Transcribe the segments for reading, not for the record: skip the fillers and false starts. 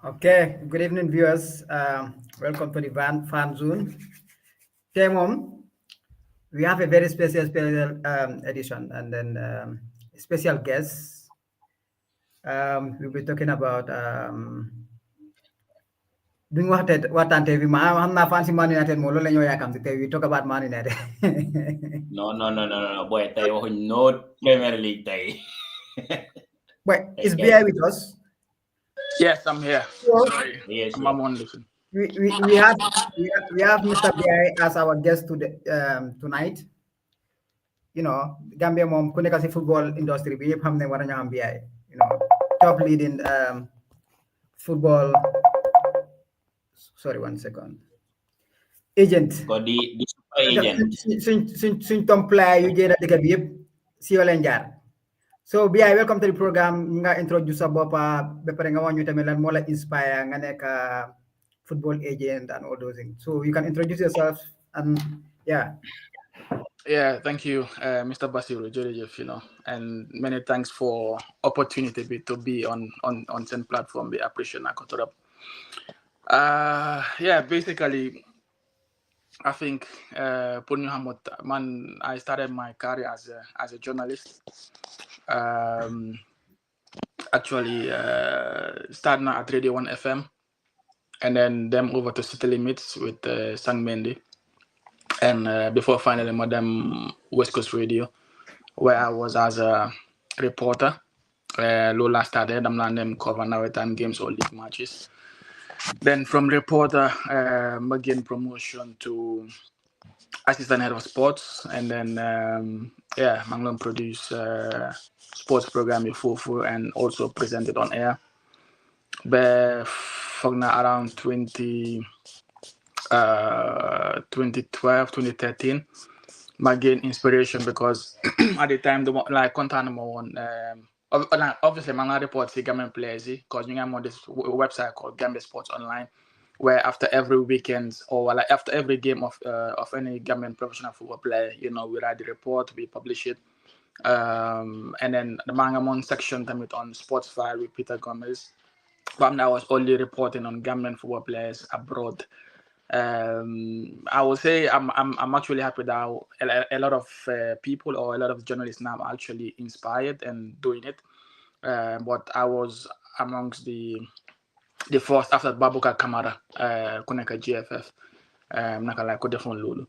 Okay, good evening, viewers. Welcome to the Fan Zone. Today, we have a very special edition, and then special guest. We'll be talking about doing what and TV. I'm not fancy Man United. Molo lenyo yakam. Today we talk about Man United. No. Boy, tayo no Premier League day. Wait, is BI with us? Yes, I'm here. Sorry, Yes, I'm on listen. We have Mr. BI as our guest today, tonight. You know, Gambia mom ku nekk ci football industry bi yëpp xam ne war nañu am BI, you know, top leading football. Sorry, 1 second. Agent. Ko di super agent. Suñ tom player yu jéena dëkk bi yëpp si yoo leen jaar. So BI, welcome to the program. Nga introduce sa boppa ba pare nga wax ñu tamit lan moo la inspire nga nekk football agent and all those things. So you can introduce yourself and yeah. Yeah, thank you, Mr. Basiru, and many thanks for opportunity to be on some platform. We appreciate that. Yeah, basically, I think man, I started my career as a journalist. Actually, starting at Radio 1 FM, and then them over to City Limits with Sang Mendy. And before finally Madam West Coast Radio, where I was as a reporter. Lola started, I'm not them cover now time games or league matches. Then from reporter, again promotion to assistant head of sports, and then Manglon produce sports program Fufu and also presented on air. But around 2012, 2013, my gain inspiration because at the time the content one obviously my report see Gambian players because I'm on this website called Gambia Sports Online, where after every weekend or like after every game of any Gambian professional football player, you know, we write the report, we publish it, and then the Mangamon section time on Sports File with Peter Gomez. But I was only reporting on Gambian football players abroad. I will say I'm actually happy that a lot of people or a lot of journalists now are actually inspired and doing it. But I was amongst the first after Babuka Kamara, Kuneka GFF, Nakala Kodefon Lulu.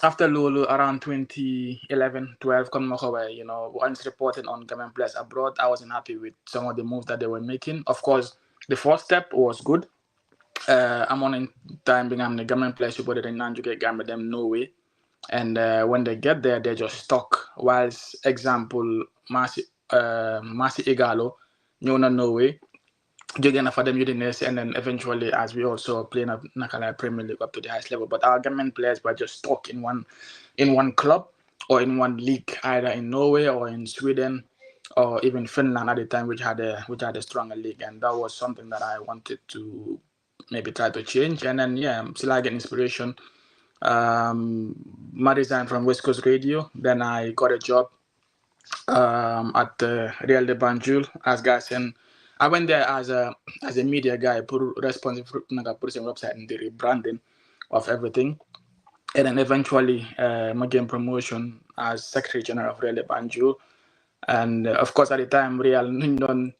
After Lulu, around 2011-12, you know, once reporting on Gambian players abroad, I wasn't happy with some of the moves that they were making. Of course, the first step was good. I'm on in time being the Gambian players who put it in Nanjuke Gambia them no way. And when they get there, they're just stuck. Whilst example, Masi Igalo, no way. Jogging for them Udinese, and then eventually as we also playing a Nakala Premier League up to the highest level. But our Gambian players were just stuck in one club or in one league, either in Norway or in Sweden or even Finland at the time, which had a stronger league, and that was something that I wanted to maybe try to change. And then still I get inspiration. I resigned from West Coast Radio. Then I got a job at Real de Banjul as guys, and I went there as a media guy, responsible for putting website and the rebranding of everything. And then eventually I gained promotion as Secretary General of Real de Banjul. And of course at the time Real Nindon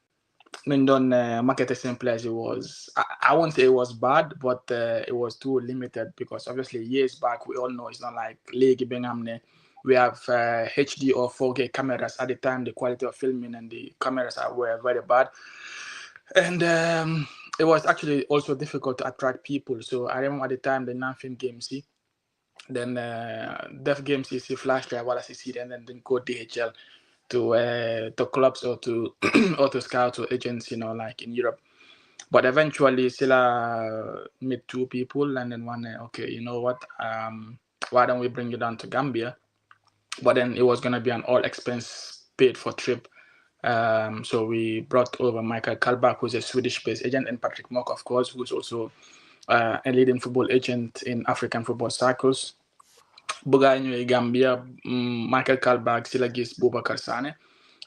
marketing players, it was I won't say it was bad, but it was too limited because obviously years back we all know it's not like League Binghamne. We have HD or 4K cameras at the time. The quality of filming and the cameras were very bad, and it was actually also difficult to attract people. So I remember at the time the non-film game see, then Def Game see Flash Drive, while I see, and then go DHL to clubs or to or to scouts or agents, you know, like in Europe. But eventually still meet two people, and then one okay, you know what, why don't we bring you down to Gambia? But then it was gonna be an all expense paid for trip. So we brought over Michael Kalbach, who's a Swedish-based agent, and Patrick Mock, of course, who's also a leading football agent in African football circles. Bugañu Gambia, Michael Kalbach, Silagis Boubacar Sane,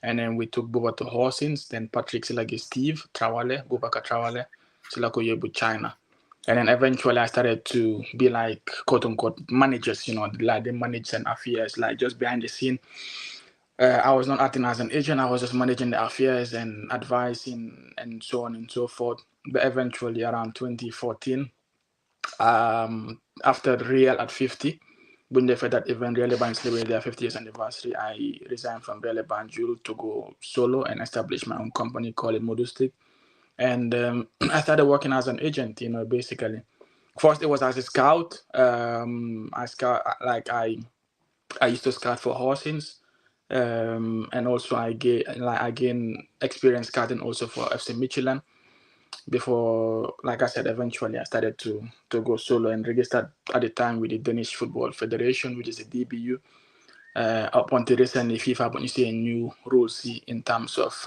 And then we took Buba to Horsins, then Patrick Silagi Steve, Trawale, Bubaka Trawale, Silako Yebu China. And then eventually I started to be like quote unquote managers, like they manage and affairs, like just behind the scene. I was not acting as an agent, I was just managing the affairs and advising and so on and so forth. But eventually around 2014, after Real at 50, when they fed that event, Real Bank celebrated their 50th anniversary, I resigned from Real Banjul to go solo and establish my own company called Modustic. And I started working as an agent, basically. First, it was as a scout. I used to scout for Horsins. And also I gained experience scouting also for FC Michelin. Before, like I said, eventually I started to go solo and registered at the time with the Danish Football Federation, which is a DBU. Up until recently, FIFA, but you see a new rules in terms of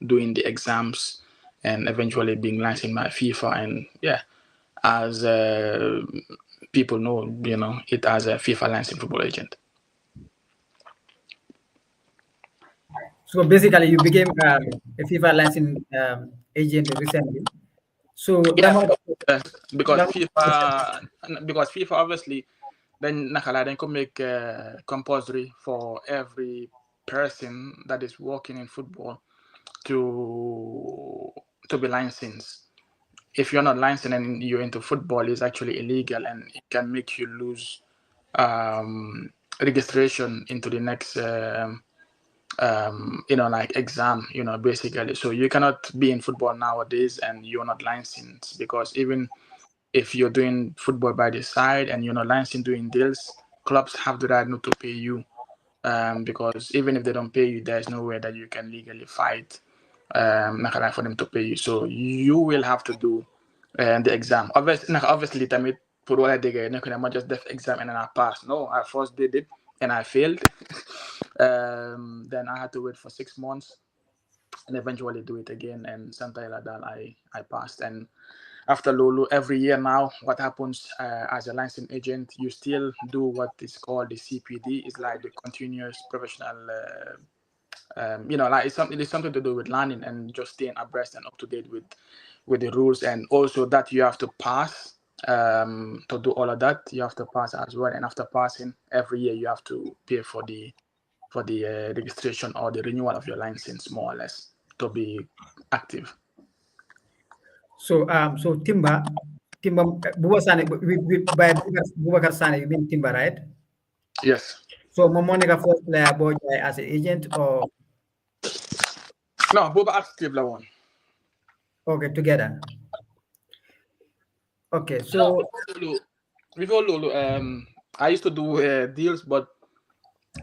doing the exams and eventually being licensed by FIFA. And yeah, as people know, it as a FIFA licensed football agent. So basically, you became a FIFA licensing agent recently. So yeah, because FIFA obviously then could make compulsory for every person that is working in football to be licensed. If you're not licensed and you're into football, it's actually illegal and it can make you lose registration into the next exam, basically. So you cannot be in football nowadays and you're not licensed, because even if you're doing football by the side and you're not licensed doing deals, clubs have the right not to pay you, because even if they don't pay you, there's no way that you can legally fight for them to pay you. So you will have to do the exam. Obviously, I for what I did, I just did exam and then I passed. No, I first did it and I failed. Then I had to wait for 6 months and eventually do it again. And something like that, I passed. And after Lulu, every year now, what happens as a licensing agent, you still do what is called the CPD. It's like the continuous professional, it's something to do with learning and just staying abreast and up to date with the rules. And also that you have to pass to do all of that. You have to pass as well. And after passing, every year you have to pay for the registration or the renewal of your license, more or less, to be active. So Timba, Buba Sane, by Bubakar Sane, you mean Timba, right? Yes. So Momonika first player boy as an agent, or no, Buba active la one. Okay, together. Okay, so before Lulu, I used to do deals, but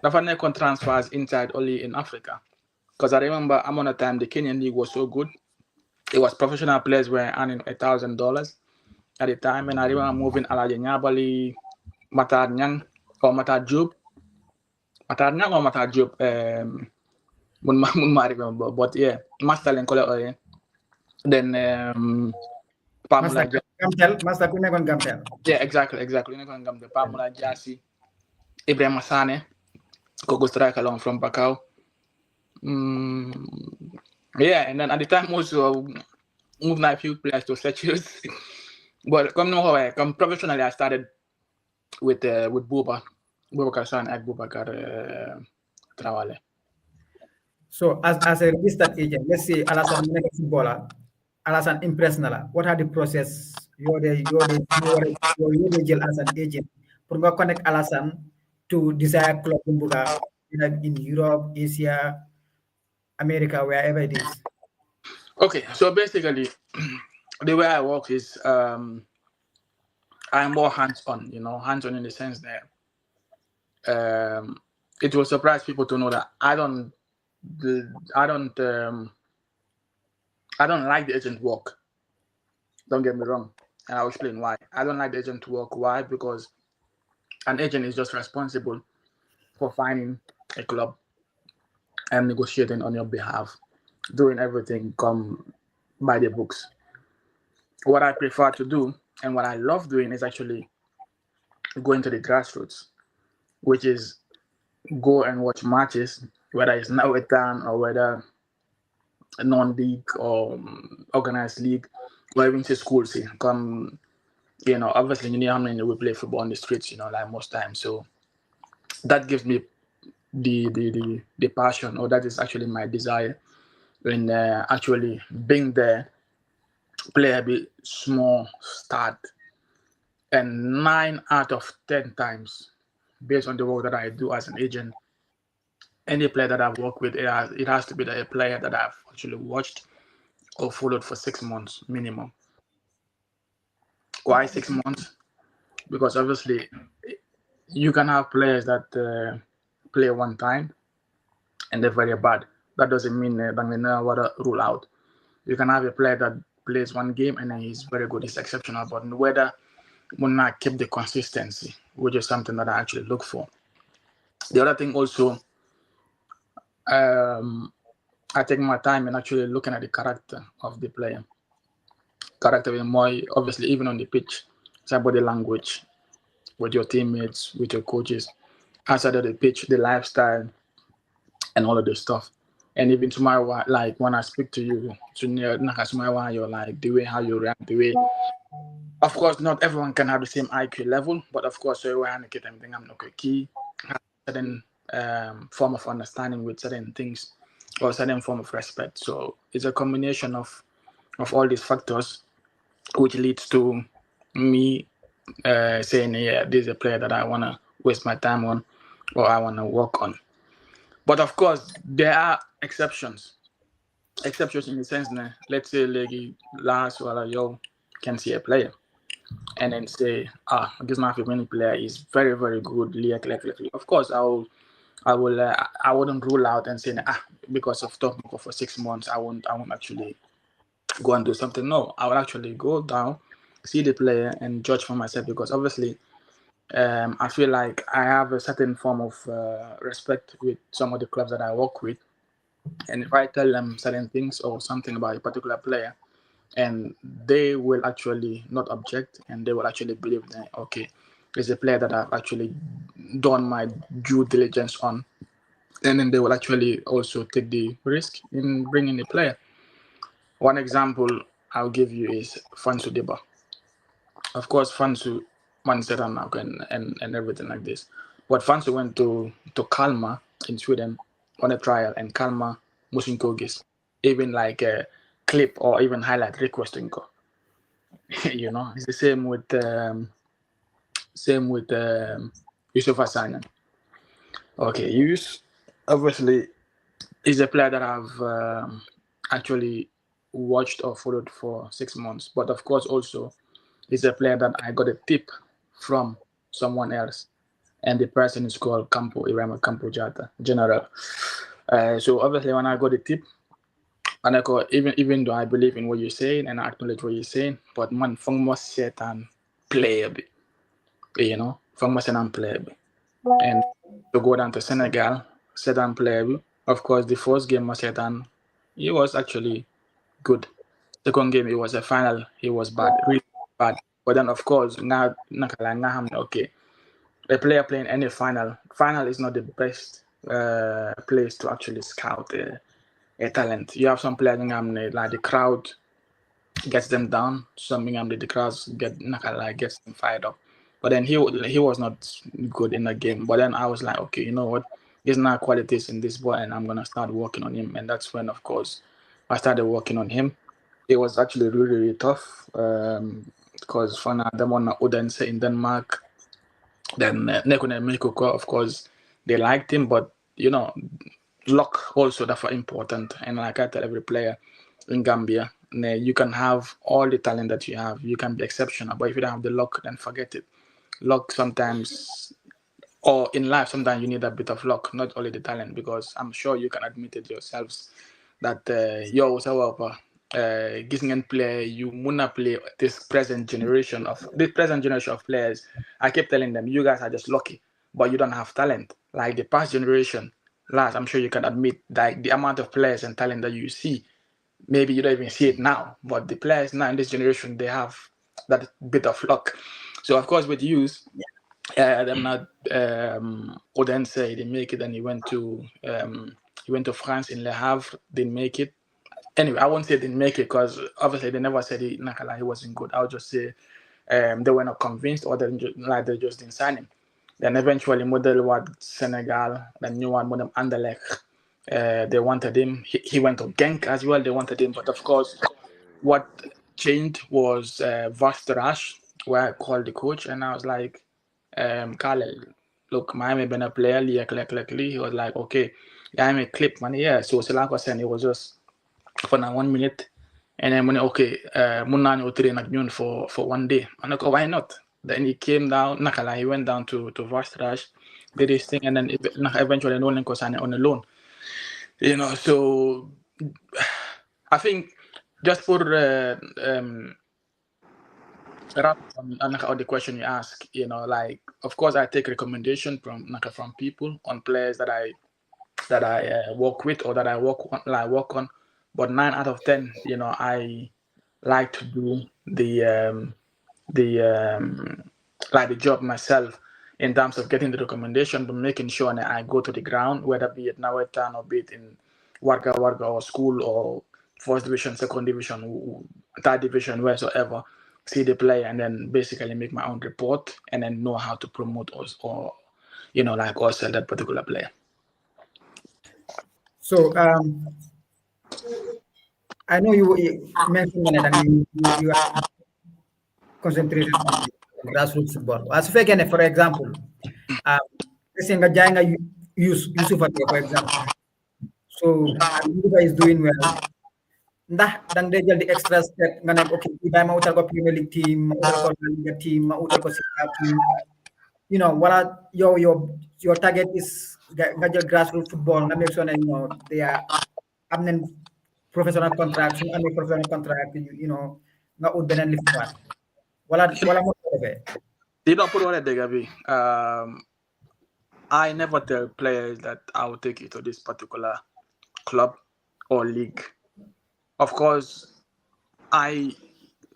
the transfers inside only in Africa. Because I remember I'm on a time the Kenyan league was so good. It was professional players were earning $1,000 at the time, and I remember moving Alaji Nyabali, Matar Nyang or Matar Job. Matar Nyang or Matar Job, remember, but yeah, Master Lenkola. Then Master Gamtel. Yeah, exactly. Pamela Jasi, Ibrahim Masane, Kogo strike along from Bakau. Yeah, and then at the time also moved a few players to Seychelles. But come professionally, I started with Bubakar San and Bubakar Trawale. So as a registered agent, let's say Alasan footballer, Alasan impress nala. What are the process? You're the jail as an agent. For connect Alasan to desired club in Europe, Asia, America, wherever it is. Okay, so basically, the way I work is I'm more hands-on. Hands-on in the sense that it will surprise people to know that I don't like the agent work. Don't get me wrong, and I'll explain why. I don't like the agent work. Why? Because an agent is just responsible for finding a club and negotiating on your behalf, doing everything come by the books. What I prefer to do and what I love doing is actually going to the grassroots, which is go and watch matches whether it's Nawetan or whether a non-league or organized league, or even to school, see, come, obviously, you know how many we play football on the streets, like most times. So that gives me the passion, or that is actually my desire in actually being there, play a bit small start, and 9 out of 10 times, based on the work that I do as an agent, any player that I've worked with, it has to be a player that I've actually watched or followed for 6 months minimum. Why 6 months? Because obviously you can have players that play one time and they're very bad. That doesn't mean they never want to rule out. You can have a player that plays one game and then he's very good, he's exceptional, but whether will not keep the consistency, which is something that I actually look for. The other thing also, I take my time in actually looking at the character of the player. Character is more, obviously, even on the pitch, it's about body language, with your teammates, with your coaches, outside of the pitch, the lifestyle, and all of this stuff. And even tomorrow, like when I speak to you, you're like the way how you react, the way. Of course, not everyone can have the same IQ level, but of course, so I get everything. I'm not key. Have certain form of understanding with certain things, or certain form of respect. So it's a combination of all these factors, which leads to me saying, yeah, this is a player that I want to waste my time on, or I want to work on. But of course, there are exceptions. Exceptions in the sense that, let's say, like last while you can see a player and then say, this not a many player is very, very good. Of course, I wouldn't rule out and say, because of talking for 6 months, I won't actually go and do something. No, I will actually go down, see the player, and judge for myself, because obviously, I feel like I have a certain form of respect with some of the clubs that I work with. And if I tell them certain things or something about a particular player, and they will actually not object, and they will actually believe that, okay, it's a player that I've actually done my due diligence on, and then they will actually also take the risk in bringing the player. One example I'll give you is Fansu Deba. Of course, Fansu won Setan and everything like this. But Fansu went to Kalmar in Sweden on a trial, and Kalmar Musinkogis, even like a clip or even highlight requesting go. It's the same with Yusuf Hassanen. Okay, Yus obviously is a player that I've actually watched or followed for 6 months, but of course also is a player that I got a tip from someone else, and the person is called Irama Campo Jata, General. So obviously when I got the tip, and I go, even though I believe in what you're saying and I acknowledge what you're saying, but man, fang mo setan playable, fang mo setan playable. And to go down to Senegal, setan playable. Of course, the first game was setan, he was actually good. Second game, it was a final, he was bad, really bad. But then, of course, now okay, a player playing any final is not the best place to actually scout a talent. You have some players like the crowd gets them down. Something the crowd gets them fired up. But then he was not good in the game. But then I was like, okay, you know what? There's not qualities in this boy, and I'm gonna start working on him. And that's when, of course, I started working on him. It was actually really, really tough because for them on Odense in Denmark, then Nekune Mikoko, of course, they liked him, but luck also that's important. And like I tell every player in Gambia, you can have all the talent that you have, you can be exceptional, but if you don't have the luck, then forget it. Luck sometimes, or in life, sometimes you need a bit of luck, not only the talent, because I'm sure you can admit it yourselves that Gisingen play, you wanna play this present generation of players. I keep telling them, you guys are just lucky, but you don't have talent. Like the past generation, last, I'm sure you can admit that the amount of players and talent that you see, maybe you don't even see it now, but the players now in this generation, they have that bit of luck. So of course with youth, them not Odense didn't make it, and he went to France in Le Havre, didn't make it. Anyway, I won't say didn't make it because obviously they never said he wasn't good. I'll just say they were not convinced, or they just didn't sign him. Then eventually, model what Senegal, the new one, Modem Anderlecht, they wanted him. He went to Genk as well. They wanted him, but of course, what changed was Vastrash, where I called the coach, and I was like, Kale, look, Miami been a player, he was like, okay, yeah, I'm a clip, man, yeah. So Selako said it was just for now 1 minute, and then when okay, Munani train for 1 day. And I go, why not? Then he came down, Nakala, he went down to Vastrash, did his thing, and then eventually Nolan was on a loan. You know, so I think just for wrap on the question you ask, you know, like of course I take recommendation from people on players that I work with or that I work on, but 9 out of 10, you know, I like to do the job myself in terms of getting the recommendation, but making sure that I go to the ground, whether be it Nawetan or be it in Warga or school or first division, second division, third division, wheresoever, see the player and then basically make my own report and then know how to promote us or, you know, like or sell that particular player. So I know you mentioned that you are concentrated on grassroots football. As again, for example, let's say nga Yusuf, for example. So Yusufa is doing well. Ndax dang day jël di extra step nga ne okay bay ma utal ko Premier League team, ma utal ko La Liga team, ma utal ko Serie team, you know, wala your target is nga jël grassroots football nga make sure you know they are am nañ professional contract, suñu amee professional contract, you know, nga ut beneen lift waat wala mo defee. You don't put on it, Degabi. I never tell players that I will take you to this particular club or league. Of course, I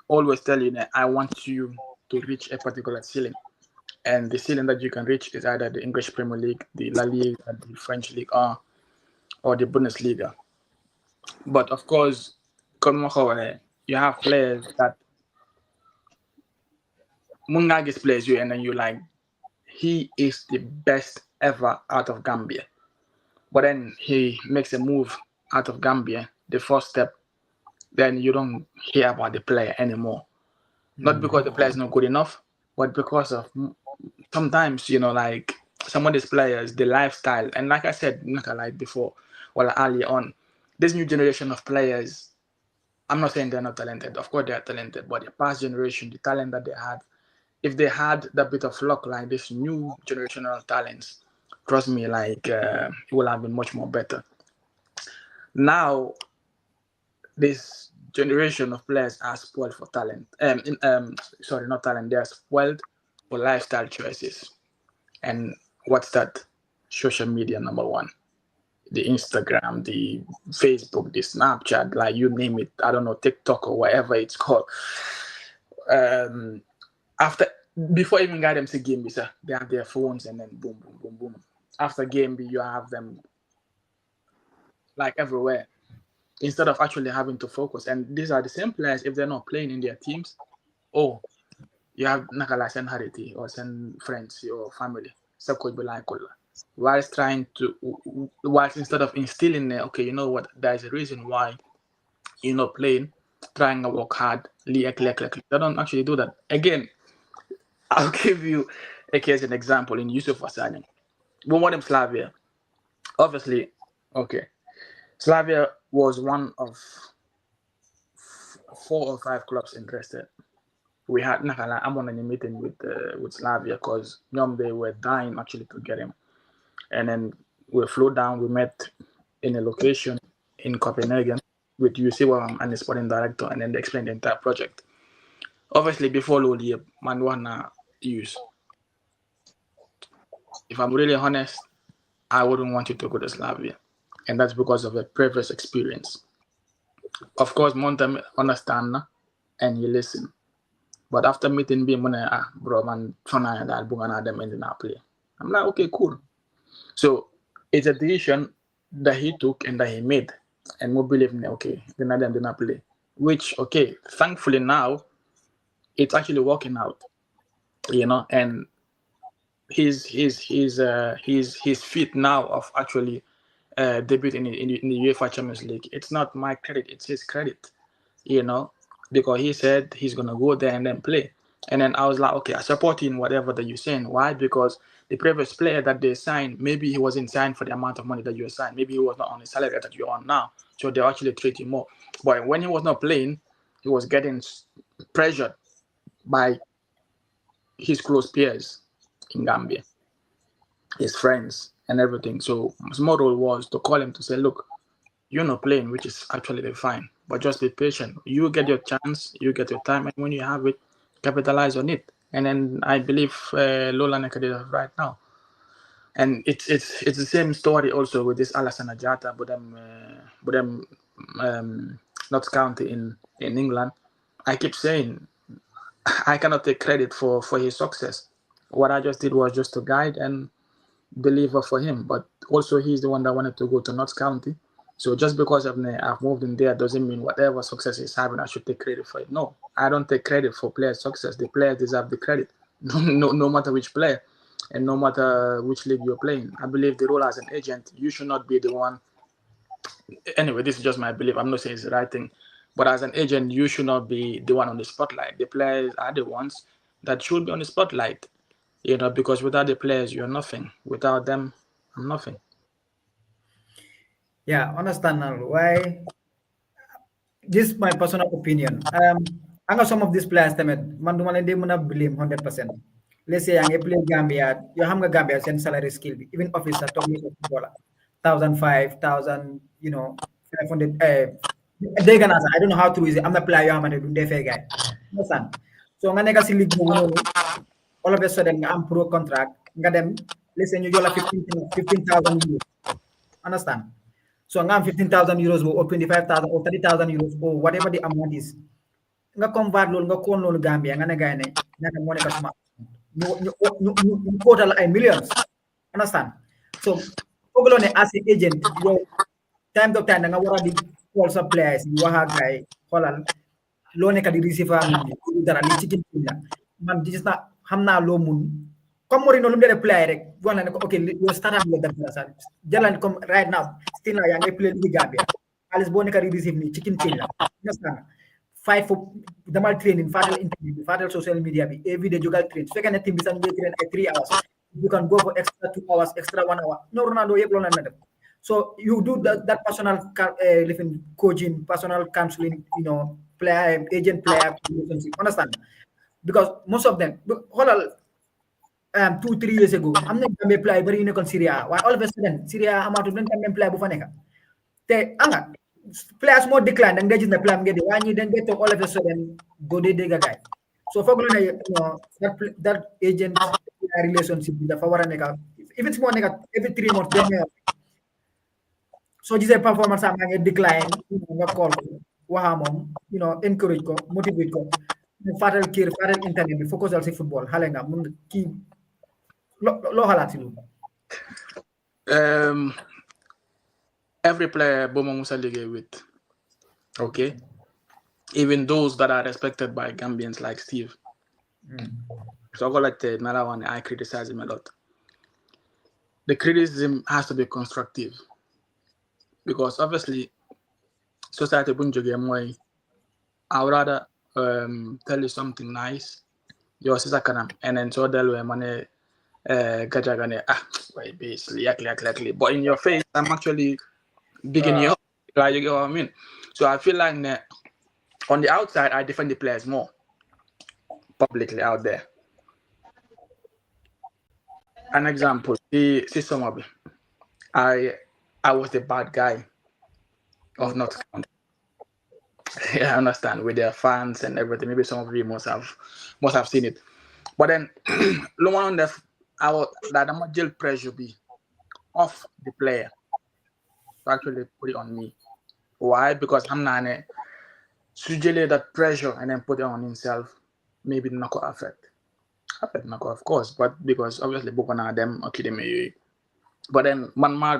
always tell you that I want you to reach a particular ceiling. And the ceiling that you can reach is either the English Premier League, the La Liga, the French League, or the Bundesliga. But of course, you have players that Mungagis plays you, and then you like, he is the best ever out of Gambia. But then he makes a move out of Gambia, the first step, then you don't hear about the player anymore. Not because the player is not good enough, but because of sometimes, you know, like some of these players, the lifestyle, and like I said, like before, well, earlier on, this new generation of players, I'm not saying they're not talented. Of course, they are talented, but the past generation, the talent that they had, if they had that bit of luck like this new generational talents, trust me, like it would have been much more better. Now, this generation of players are spoiled for talent. Sorry, not talent. They are spoiled for lifestyle choices. And what's that? Social media, number one. The Instagram, the Facebook, the Snapchat, like you name it. I don't know, TikTok or whatever it's called. Before even got them to game, they have their phones and then boom, boom, boom, boom. After game, you have them like everywhere, instead of actually having to focus. And these are the same players, if they're not playing in their teams, you have Nakala send Harity or send friends or family. Whilst instead of instilling there, okay, you know what, there's a reason why you're not playing, trying to work hard, they don't actually do that. Again, I'll give you a case, an example in Yusuf Asani. We want him Slavia. Obviously, okay. Slavia was one of 4 or 5 clubs interested. We had Nakala. I'm on a meeting with Slavia because they were dying actually to get him. And then we flew down. We met in a location in Copenhagen with UC and the sporting director, and then they explained the entire project. Obviously, before Lodi, man wanna use. If I'm really honest, I wouldn't want you to go to Slavia, and that's because of a previous experience. Of course, Montem understand and you listen, But after meeting me, bro, man, that bungana them in the play. I'm like, okay, cool. So it's a decision that he took and that he made, and we believe me, okay, then them did not play. Which, okay, thankfully now it's actually working out, and he's fit now of actually debut in the UEFA Champions League. It's not my credit; it's his credit, because he said he's gonna go there and then play. And then I was like, okay, I support him whatever that you're saying. Why? Because the previous player that they signed, maybe he wasn't signed for the amount of money that you signed. Maybe he was not on the salary that you're on now, so they actually treat him more. But when he was not playing, he was getting pressured by his close peers in Gambia, his friends and everything. So his model was to call him to say, look, you're not playing, which is actually fine, but just be patient. You get your chance, you get your time, and when you have it, capitalize on it. And then I believe Lola Neka did it right now. And it's the same story also with this Alassane Ajata, but them Notts County in England. I keep saying I cannot take credit for his success. What I just did was just to guide and deliver for him, but also he's the one that wanted to go to Notts County. So just because I've moved in there doesn't mean whatever success he's having, I should take credit for it. No, I don't take credit for players' success. The players deserve the credit, no matter which player and no matter which league you're playing. I believe the role as an agent, you should not be the one. Anyway, this is just my belief. I'm not saying it's the right thing. But as an agent, you should not be the one on the spotlight. The players are the ones that should be on the spotlight. Because without the players, you're nothing. Without them, I'm nothing. Yeah, understand now why. This is my personal opinion. I know some of these players, man, do they blame 100%. Let's say I play Gambia, you have a Gambia send salary skill, even officer top footballer, 1,500, 500. They can answer. I don't know how to use it. I'm the player. I'm a guy. Understand? So I'm gonna league all of a sudden I'm pro contract. Them listen, you have 15,000 euros. Understand? So I'm 15,000 euros or 25,000 or 30,000 euros or whatever the amount is. Nga convert loan nga kon loan Gambia nga ne gaay ne ñata mo nekk suma ñu total ay millions. Understand? So foglo ne as an agent yow time to time nga wara di call sa players yi waxa gaay xolal lo nekk di receiver nit ñi dara li ci la man gis na xamna lo mun comme Mourinho lu mu def player rek wax na ne ko ok yow start am la def sa jalan comme right now still na ya ngay play li Gambia Alice bo nekk di receive ni chicken la. Understand? Five for damal training, fatal interview, fatal social media, every day jogal train. So can a team be train at 3 hours. You can go for extra 2 hours, extra 1 hour. No Ronaldo so you do that personal living coaching, personal counseling, player agent player relationship. Understand? Because most of them hold on 2-3 years ago, I'm not gonna play very in Syria. Why all of a sudden Syria amount of them play bufaneka. Te anga players more decline and gajin the plan get the one you then get to all of a sudden go de guy. So for that agent relationship with the favor nega if it's more nega every 3 months then so this a performance am nga decline nga call ko waha mom encourage ko motivate ko fatal kir fatal internet bi focus al si football xale nga mun ki lo halat ci lu every player Boma Musa Ligue with, okay? Even those that are respected by Gambians like Steve. So another one, I criticize him a lot. The criticism has to be constructive. Because obviously, society bunjoge I would rather tell you something nice. Your sister can and then so they'll money gajagane basically. But in your face, I'm actually bigging you up. Like, you get what I mean? So I feel like on the outside, I defend the players more publicly out there. An example, see some I was the bad guy of North County. Yeah, I understand with their fans and everything. Maybe some of you must have seen it. But then, that jail pressure be off the player to actually put it on me. Why? Because I'm not sujele that pressure and then put it on himself maybe not go affect not go, of course, but because obviously book on them academy. But then man might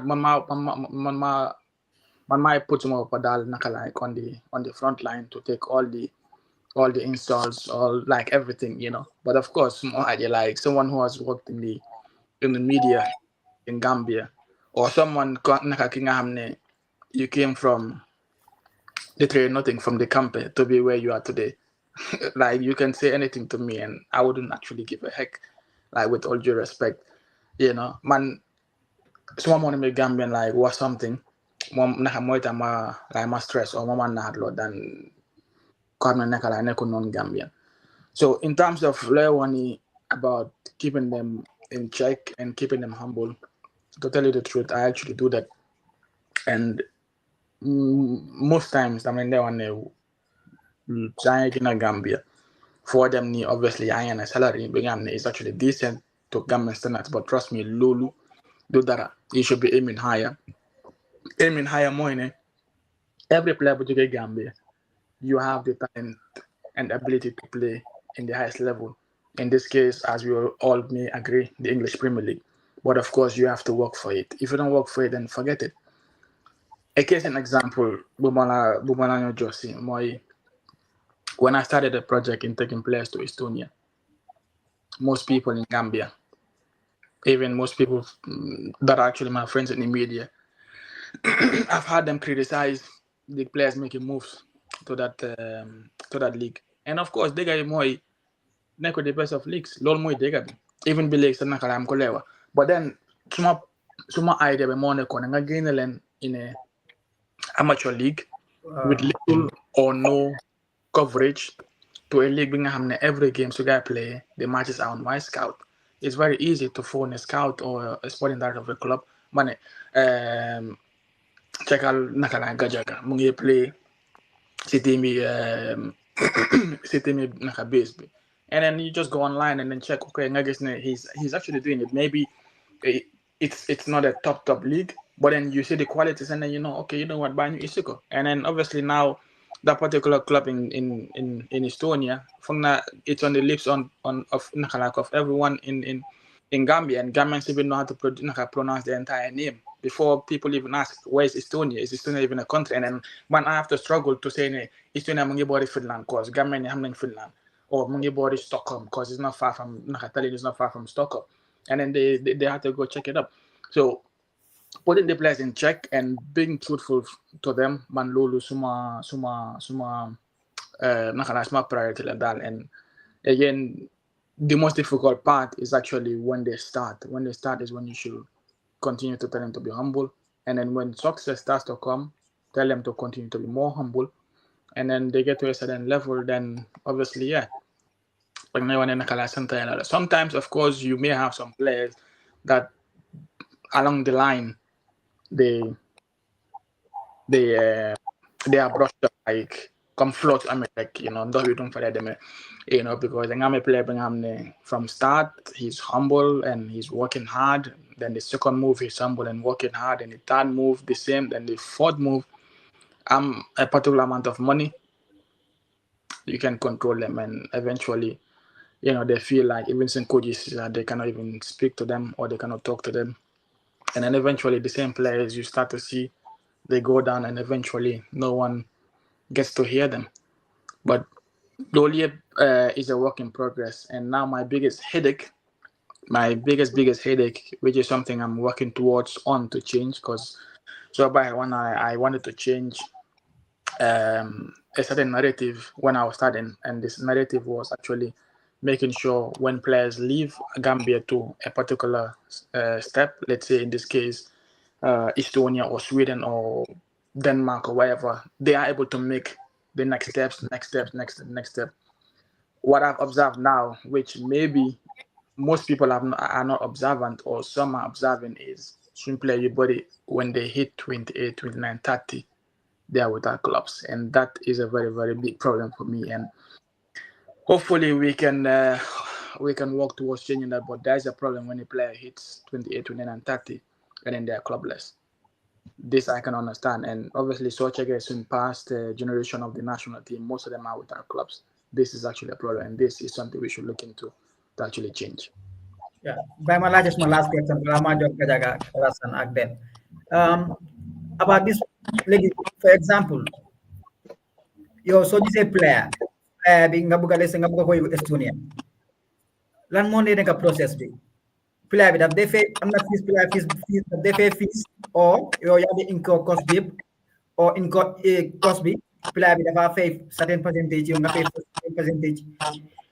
put some of padal like on the front line to take all the installs, all like everything, you know. But of course, more idea like someone who has worked in the media in Gambia, or someone you came from literally nothing from the camp to be where you are today. Like you can say anything to me and I wouldn't actually give a heck. Like with all due respect, you know, man. Someone want to make Gambian like was something. Mom naka moita ma like ma stress or mama na had lot than come naka like neko non Gambian. So in terms of learning about keeping them in check and keeping them humble, to tell you the truth, I actually do that. And most times, I mean, they want to giant in Gambia. For them, obviously, I earn a salary. But is actually decent to Gambian standards. But trust me, Lulu, do that. You should be aiming higher. Aiming higher more in every player but you get Gambia. You have the talent and ability to play in the highest level. In this case, as we all may agree, the English Premier League. But of course, you have to work for it. If you don't work for it, then forget it. A case in example, Bumala Josi, when I started the project in taking players to Estonia, most people in Gambia, even most people that are actually my friends in the media, I've had them criticize the players making moves to that league. And of course, they got more the best of leagues. Lol more they got even be leagues na kalam kolewa. But then suma idea be more nga gain in a amateur league with little or no coverage to a league being every game so guy play the matches are on my scout. It's very easy to phone a scout or a sporting director of a club. Money check out nakala gajaga mungi play city me city me naka base. And then you just go online and then check okay he's actually doing it. Maybe it's not a top league, but then you see the qualities and then you know okay, you know what, Banyu Isiko. And then obviously now that particular club in Estonia, it's on the lips of everyone in Gambia, and Gambians even know how to pronounce the entire name before people even ask where is Estonia? Is Estonia even a country? And then when I have to struggle to say Estonia mungi body Finland cause Gambian hamling Finland or mungi body Stockholm cause it's not far from it's not far from Stockholm, and then they have to go check it up. So putting the players in check and being truthful to them, man lulu suma priority like that. And again, the most difficult part is actually when they start. When they start is when you should continue to tell them to be humble. And then when success starts to come, tell them to continue to be more humble. And then they get to a certain level, then obviously, yeah. Sometimes, of course, you may have some players that along the line, they are brushed up like come float. I mean, like don't we don't for them, because I'm a player from start. He's humble and he's working hard. Then the second move, he's humble and working hard. And the third move, the same. Then the fourth move, a particular amount of money. You can control them, and eventually, they feel like even some coaches they cannot even speak to them or they cannot talk to them. And then eventually, the same players you start to see, they go down, and eventually, no one gets to hear them. But Loliet is a work in progress. And now my biggest headache, biggest headache, which is something I'm working towards to change, because I wanted to change a certain narrative when I was starting, and this narrative was actually making sure when players leave Gambia to a particular step, let's say in this case Estonia or Sweden or Denmark or wherever, they are able to make the next step. What I've observed now, which maybe most people are not observant or some are observing, is simply everybody when they hit 28, 29, 30, they are without clubs, and that is a very, very big problem for me. And hopefully we can work towards changing that. But there's a problem when a player hits 28, 29, 30, and then they are clubless. This I can understand, and obviously Sochega is in past generation of the national team. Most of them are with our clubs. this is actually a problem, and this is something we should look into to actually change. Yeah, by my last question, about this, like, for example, yo so gisee player bi nga bëgg a lese nga bëgg a koy Estonia lan moo ne nga process bi player bi daf dee fay am na fees player fees daf dee fay fees or yow yaa di incur cost bi or incur cost bi player bi dafa fay certain percentage yow nga fay certain percentage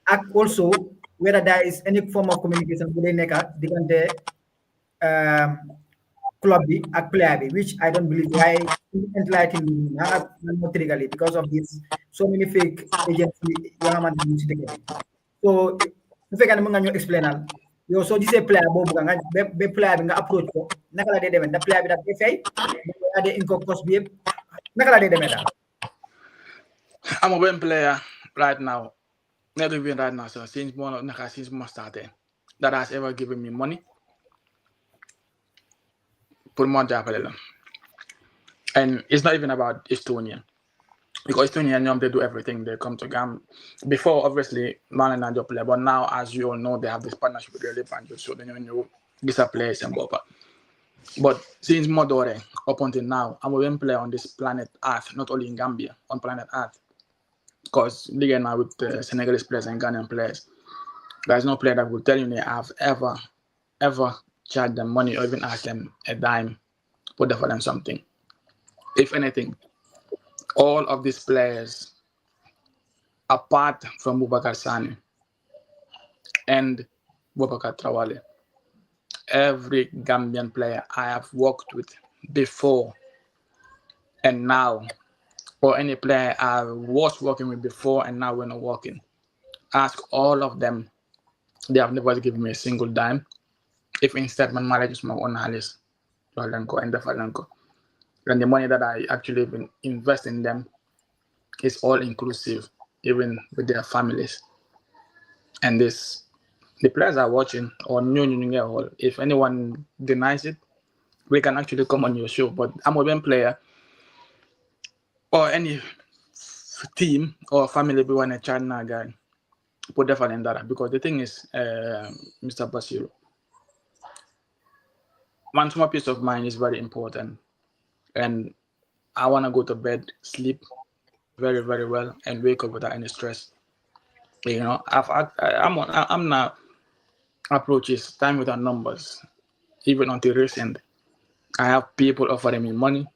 ak also whether there is any form of communication bu dee nekk diggante club bi ak player bi, which I don't believe why enlighten me not legally because of this so many fake agency yang xamante ni ci dëkk bi so bu fekkee ne mën nga ñoo explainal yow soo gisee player boobu nga ba player bi nga approach ko naka la dee demee da player bi daf dee fay da dee incur cost bi yëpp naka la dee demee daal. I'm a win player right now, not even right now, so since my started that has ever given me money pour moi jàppale la. And it's not even about Estonia, because Estonian they do everything. They come to Gam. Before, obviously, Man and Nadio play, but now, as you all know, they have this partnership with Relief and so they know this a place and Boba. But since Modore, up until now, I'm a win player on this planet Earth, not only in Gambia, on planet Earth. Because again now with the Senegalese players and Ghanaian players, there's no player that will tell you they have ever charged them money or even asked them a dime, put for them something. If anything, all of these players, apart from Boubacar Sani and Boubacar Traoré, every Gambian player I have worked with before and now, or any player I was working with before and now we're not working, ask all of them, they have never given me a single dime. If instead my marriage is my own house, and the money that I actually invest in them is all inclusive, even with their families. And this, the players are watching, or if anyone denies it, we can actually come on your show. But I'm a player, or any team or family we want a China guy, put the in that. Because the thing is, Mr. Basiru, one small peace of mind is very important. And I want to go to bed, sleep very, very well, and wake up without any stress. You know, I'm now approaches time without numbers. Even until recent, I have people offering me money.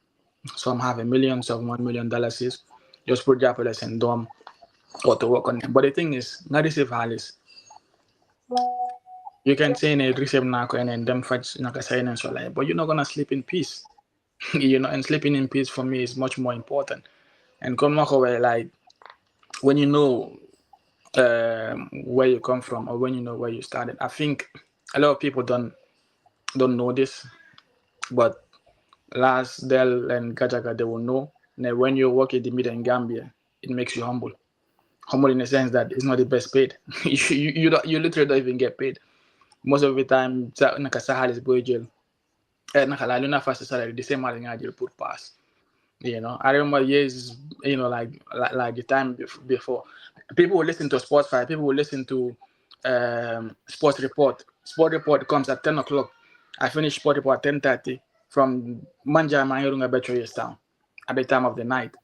Some have $1 million, some $1 million. Just put Japanese and dom or to work on them. But the thing is, not receive Alice. You can say in a receive Nako and then them fight Naka sign and so like, but you're not gonna sleep in peace. You know, and sleeping in peace for me is much more important. And come away like when you know where you come from or when you know where you started. I think a lot of people don't know this, but Las Del and Gajaga, they will know that when you work in the media in Gambia, it makes you humble. Humble in the sense that it's not the best paid. you literally don't even get paid. Most of the time, Nakasahal is boy jail. Nakaluna fast salary, the same money I put pass. You know, I remember years, you know, like the time before. People will listen to Sports 5, people will listen to Sports Report. Sport Report comes at 10 o'clock. I finish Sport Report at 10:30 from Manja Mayurunga Betroyes Town at the time of the night.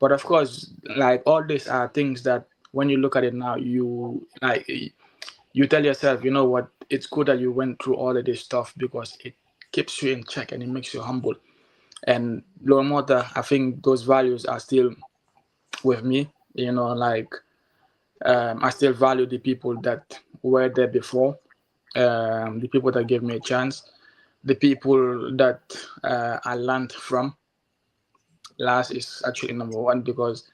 But of course, like all these are things that when you look at it now, you tell yourself, you know what, it's good that you went through all of this stuff because it keeps you in check and it makes you humble. And Lord Mota, I think those values are still with me. You know, like I still value the people that were there before, the people that gave me a chance, the people that I learned from. Last is actually number one because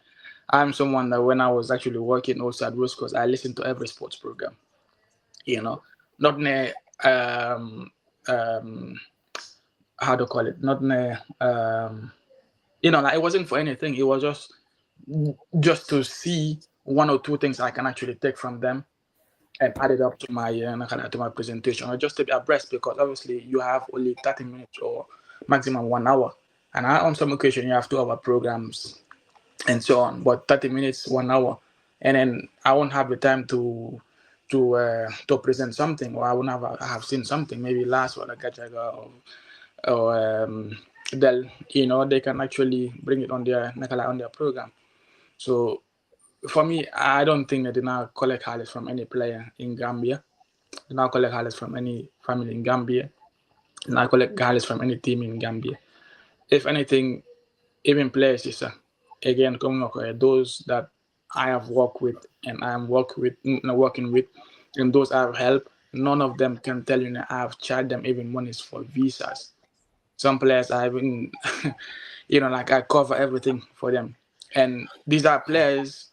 I'm someone that when I was actually working also at West Coast, I listened to every sports program. You know, not how to call it, not you know, like it wasn't for anything. It was just to see one or two things I can actually take from them and add it up to my presentation, or just to be abreast, because obviously you have only 30 minutes or maximum 1 hour, and on some occasion you have 2 hour programs and so on. But 30 minutes, 1 hour, and then I won't have the time to present something, or I won't have seen something maybe last or like Gachaga or Dell, they can actually bring it on their program. So for me, I don't think that they now collect highlights from any player in Gambia. They now collect highlights from any family in Gambia. They now collect highlights from any team in Gambia. If anything, even players, again, coming up those that I have worked with and I am working with, and those I have helped, none of them can tell you that I have charged them even monies for visas. Some players I even, like I cover everything for them. And these are players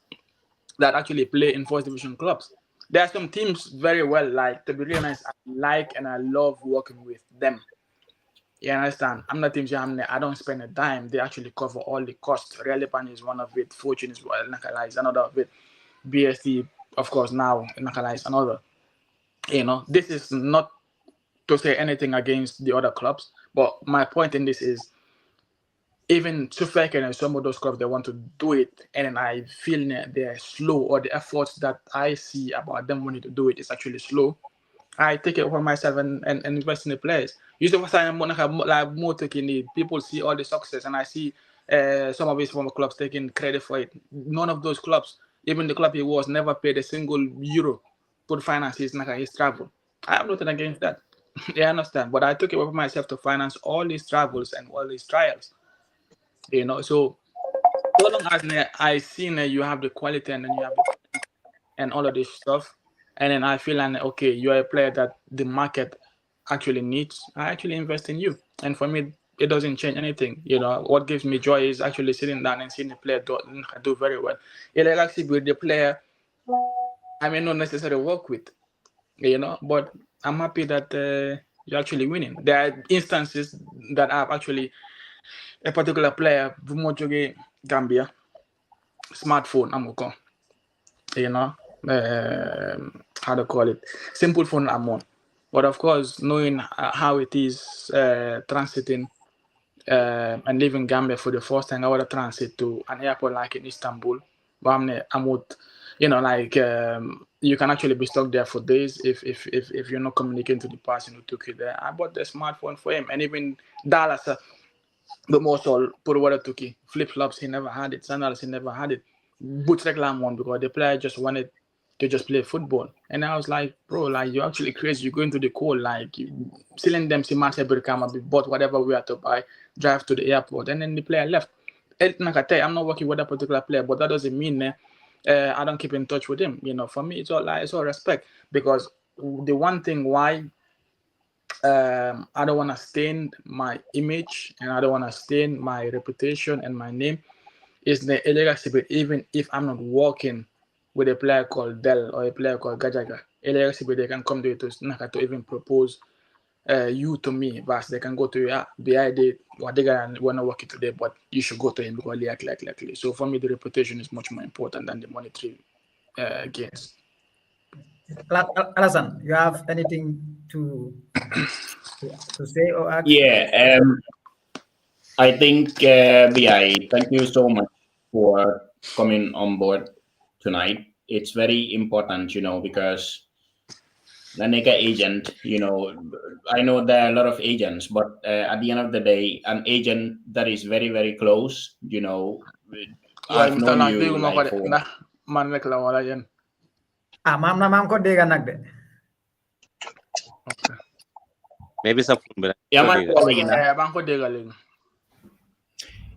that actually play in first division clubs. There are some teams very well, like, to be really honest, I like and I love working with them. You understand? I'm not team I don't spend a dime. They actually cover all the costs. Pan is one of it. Fortune is Nakala is another of it. BST, of course, now Nakala is another. This is not to say anything against the other clubs, but my point in this is, even Sufek and some of those clubs, they want to do it, and I feel they're slow, or the efforts that I see about them wanting to do it is actually slow. I take it upon myself and invest in the players. Usually, like more taking it. People see all the success, and I see some of his former clubs taking credit for it. None of those clubs, even the club he was, never paid a single euro to finance his travel. I have nothing against that. I understand, but I took it upon myself to finance all these travels and all these trials. So long as I see you have the quality and then you have and all of this stuff, and then I feel like, okay, you're a player that the market actually needs, I actually invest in you. And for me, it doesn't change anything. What gives me joy is actually sitting down and seeing the player do very well. Actually with the player I may not necessarily work with, but I'm happy that you're actually winning. There are instances that I've actually, a particular player, Vumojoge Gambia, smartphone, I'm okay. How to call it, simple phone I'm on. But of course, knowing how it is transiting and leaving Gambia for the first time, I want to transit to an airport like in Istanbul. I'm with, you can actually be stuck there for days if you're not communicating to the person who took you there. I bought the smartphone for him, and even Dallas, the most all put water tuki, flip flops he never had it, sandals he never had it, boots reclam one because the player just wanted to just play football. And I was like, bro, like you're actually crazy. You go into the cold, like selling them si match every time, bought whatever we had to buy, drive to the airport, and then the player left. I'm not working with a particular player, but that doesn't mean I don't keep in touch with him. For me, it's all respect, because the one thing why I don't want to stain my image and I don't want to stain my reputation and my name is the legacy. Even if I'm not working with a player called Dell or a player called Gajaga, legacy, they can come to you to even propose you to me, but they can go to you, BID, what they want to work it today, but you should go to him because like. So for me, the reputation is much more important than the monetary gains. Alasan, you have anything to say or add? Yeah, I think, BI, thank you so much for coming on board tonight. It's very important, because the nigga agent, I know there are a lot of agents, but at the end of the day, an agent that is very, very close, I've known you like for... Mam ko dega nak de. Okay. Maybe some but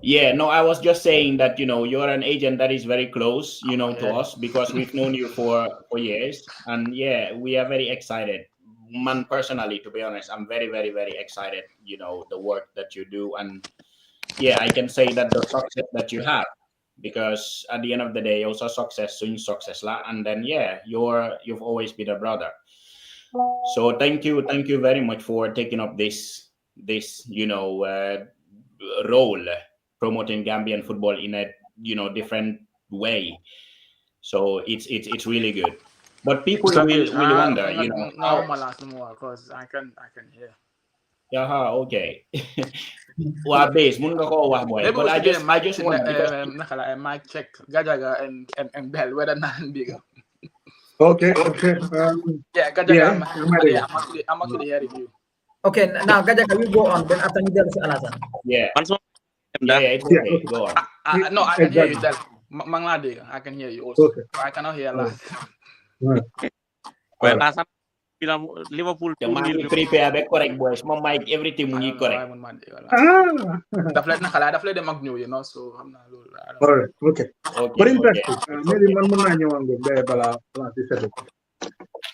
Yeah, no, I was just saying that, you're an agent that is very close, to us, because we've known you for years. And yeah, we are very excited. Man, personally, to be honest, I'm very, very, very excited, the work that you do. And yeah, I can say that the success that you have, because at the end of the day, also success, soon success. And then, yeah, you've always been a brother. So thank you very much for taking up this role, promoting Gambian football in a different way. So it's really good. But people will wonder, No, my last more because I can hear. Okay. Wa base, mun nga ko wax boy. Maybe But we should I just want because a mic check Gajaga and Bell whether not bigger. Okay. Yeah, Gajaga, I'm yeah, actually hearing you. Okay, now Gajaga, you go on. Then after you tell us Alasan. yeah. FANZONE, Yeah, it's okay. Go on. No, I can hear you. Exactly. Tell Mangladi, I can hear you also. Okay. I cannot hear a lot. well, nasa bilang Liverpool The man prepare be correct boys. My mic everything I mun don't know, correct. I'm mad. Ah. The flight nakala, the flight the Magnu, you know. So I'm not. I don't All right. Okay. Okay. But interesting. Okay. Maybe man muna nyo ang there bala settle.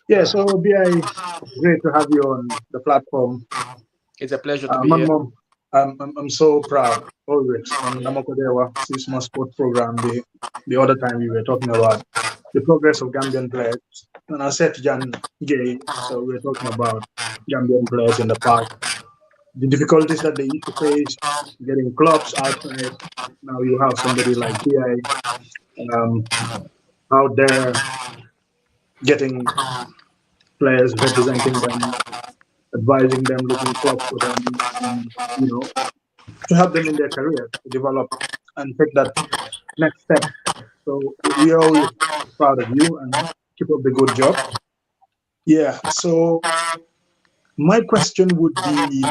Yeah. So BI, great to have you on the platform. It's a pleasure to be here. I'm so proud always. On Namakodewa 6 month sport program, the other time we were talking about the progress of Gambian players. And I said to Jan Gay, so we were talking about Gambian players in the past, the difficulties that they used to face, getting clubs outside. Now you have somebody like BI out there getting players, representing them, advising them, looking clubs for them, and, to help them in their career to develop and take that next step. So we are always proud of you and keep up the good job. Yeah. So my question would be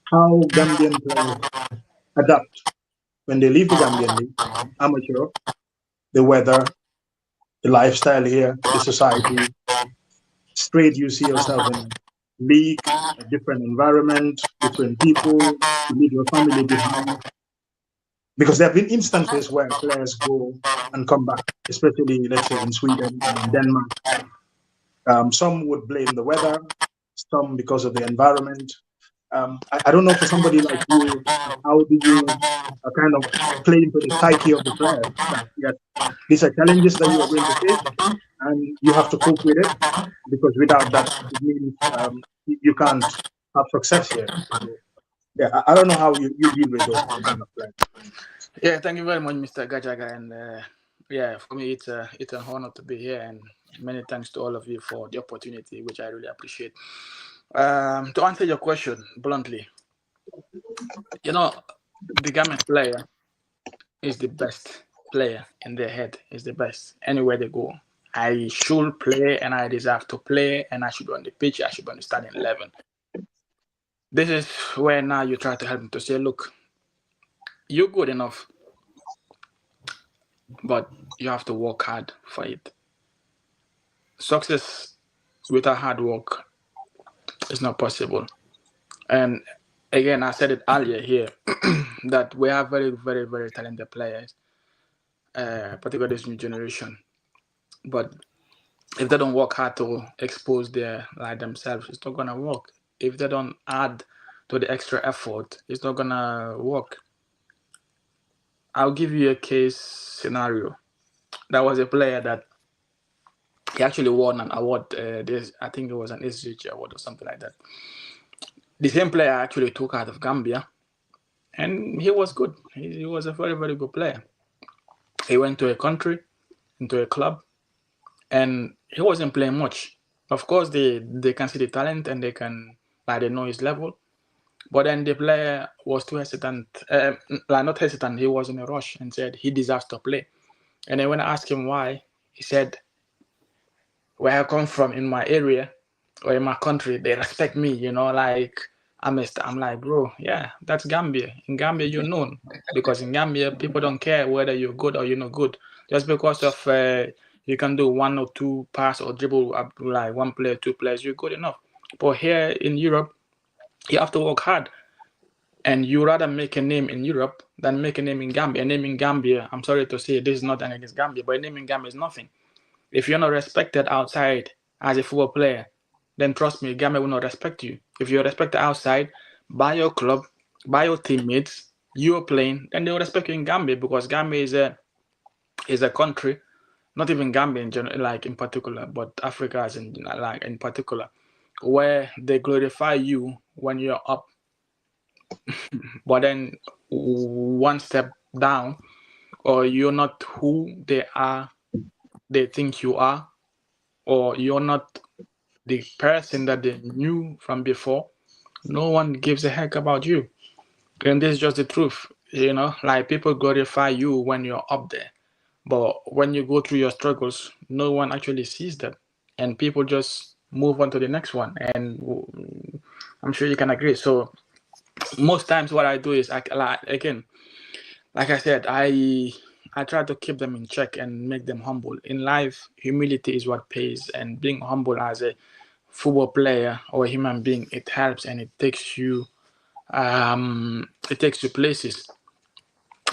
how Gambian players adapt when they leave the Gambian League, amateur, the weather, the lifestyle here, the society. Straight, you see yourself in a league, a different environment, different people, you leave your family behind. Because there have been instances where players go and come back, especially, let's say, in Sweden and in Denmark. Some would blame the weather, some because of the environment. I don't know, for somebody like you, how do you kind of play into the psyche of the players? Yes, these are challenges that you are going to face, and you have to cope with it, because without that, it means you can't have success here. So, yeah, I don't know how you deal with those kind of players. Yeah, thank you very much, Mr. Gajaga, and yeah, for me it's an honor to be here, and many thanks to all of you for the opportunity, which I really appreciate. To answer your question bluntly, the Gambian player is the best player in their head, is the best anywhere they go. I should play, and I deserve to play, and I should be on the pitch, I should be on the starting 11. This is where now you try to help them to say, look, you're good enough, but you have to work hard for it. Success without hard work is not possible. And again, I said it earlier here that we have very, very, very talented players, particularly this new generation. But if they don't work hard to expose themselves, it's not gonna work. If they don't add to the extra effort, it's not gonna work. I'll give you a case scenario. There was a player that he actually won an award. I think it was an SHG award or something like that. The same player actually took out of Gambia, and he was good. He was a very, very good player. He went to a country, into a club, and he wasn't playing much. Of course, they can see the talent and they know his level. But then the player was too hesitant, not hesitant, he was in a rush and said he deserves to play. And then when I asked him why, he said, where I come from in my area or in my country, they respect me, like I'm like, bro, yeah, that's Gambia. In Gambia, you're known, because in Gambia, people don't care whether you're good or you're not good. Just because of you can do one or two pass or dribble like one player, two players, you're good enough. But here in Europe, you have to work hard. And you rather make a name in Europe than make a name in Gambia. A name in Gambia, I'm sorry to say, this is not against Gambia, but a name in Gambia is nothing. If you're not respected outside as a football player, then trust me, Gambia will not respect you. If you're respected outside by your club, by your teammates, you're playing, then they will respect you in Gambia, because Gambia is a country, not even Gambia in general, like in particular, but Africa is in particular, where they glorify you when you're up. But then one step down, or you're not who they think you are, or you're not the person that they knew from before, no one gives a heck about you. And this is just the truth, you know. Like people glorify you when you're up there, but when you go through your struggles, no one actually sees them, and people just move on to the next one. And I'm sure you can agree. So most times, what I do is, like I said, I try to keep them in check and make them humble. In life, humility is what pays, and being humble as a football player or a human being, it helps and it takes you places.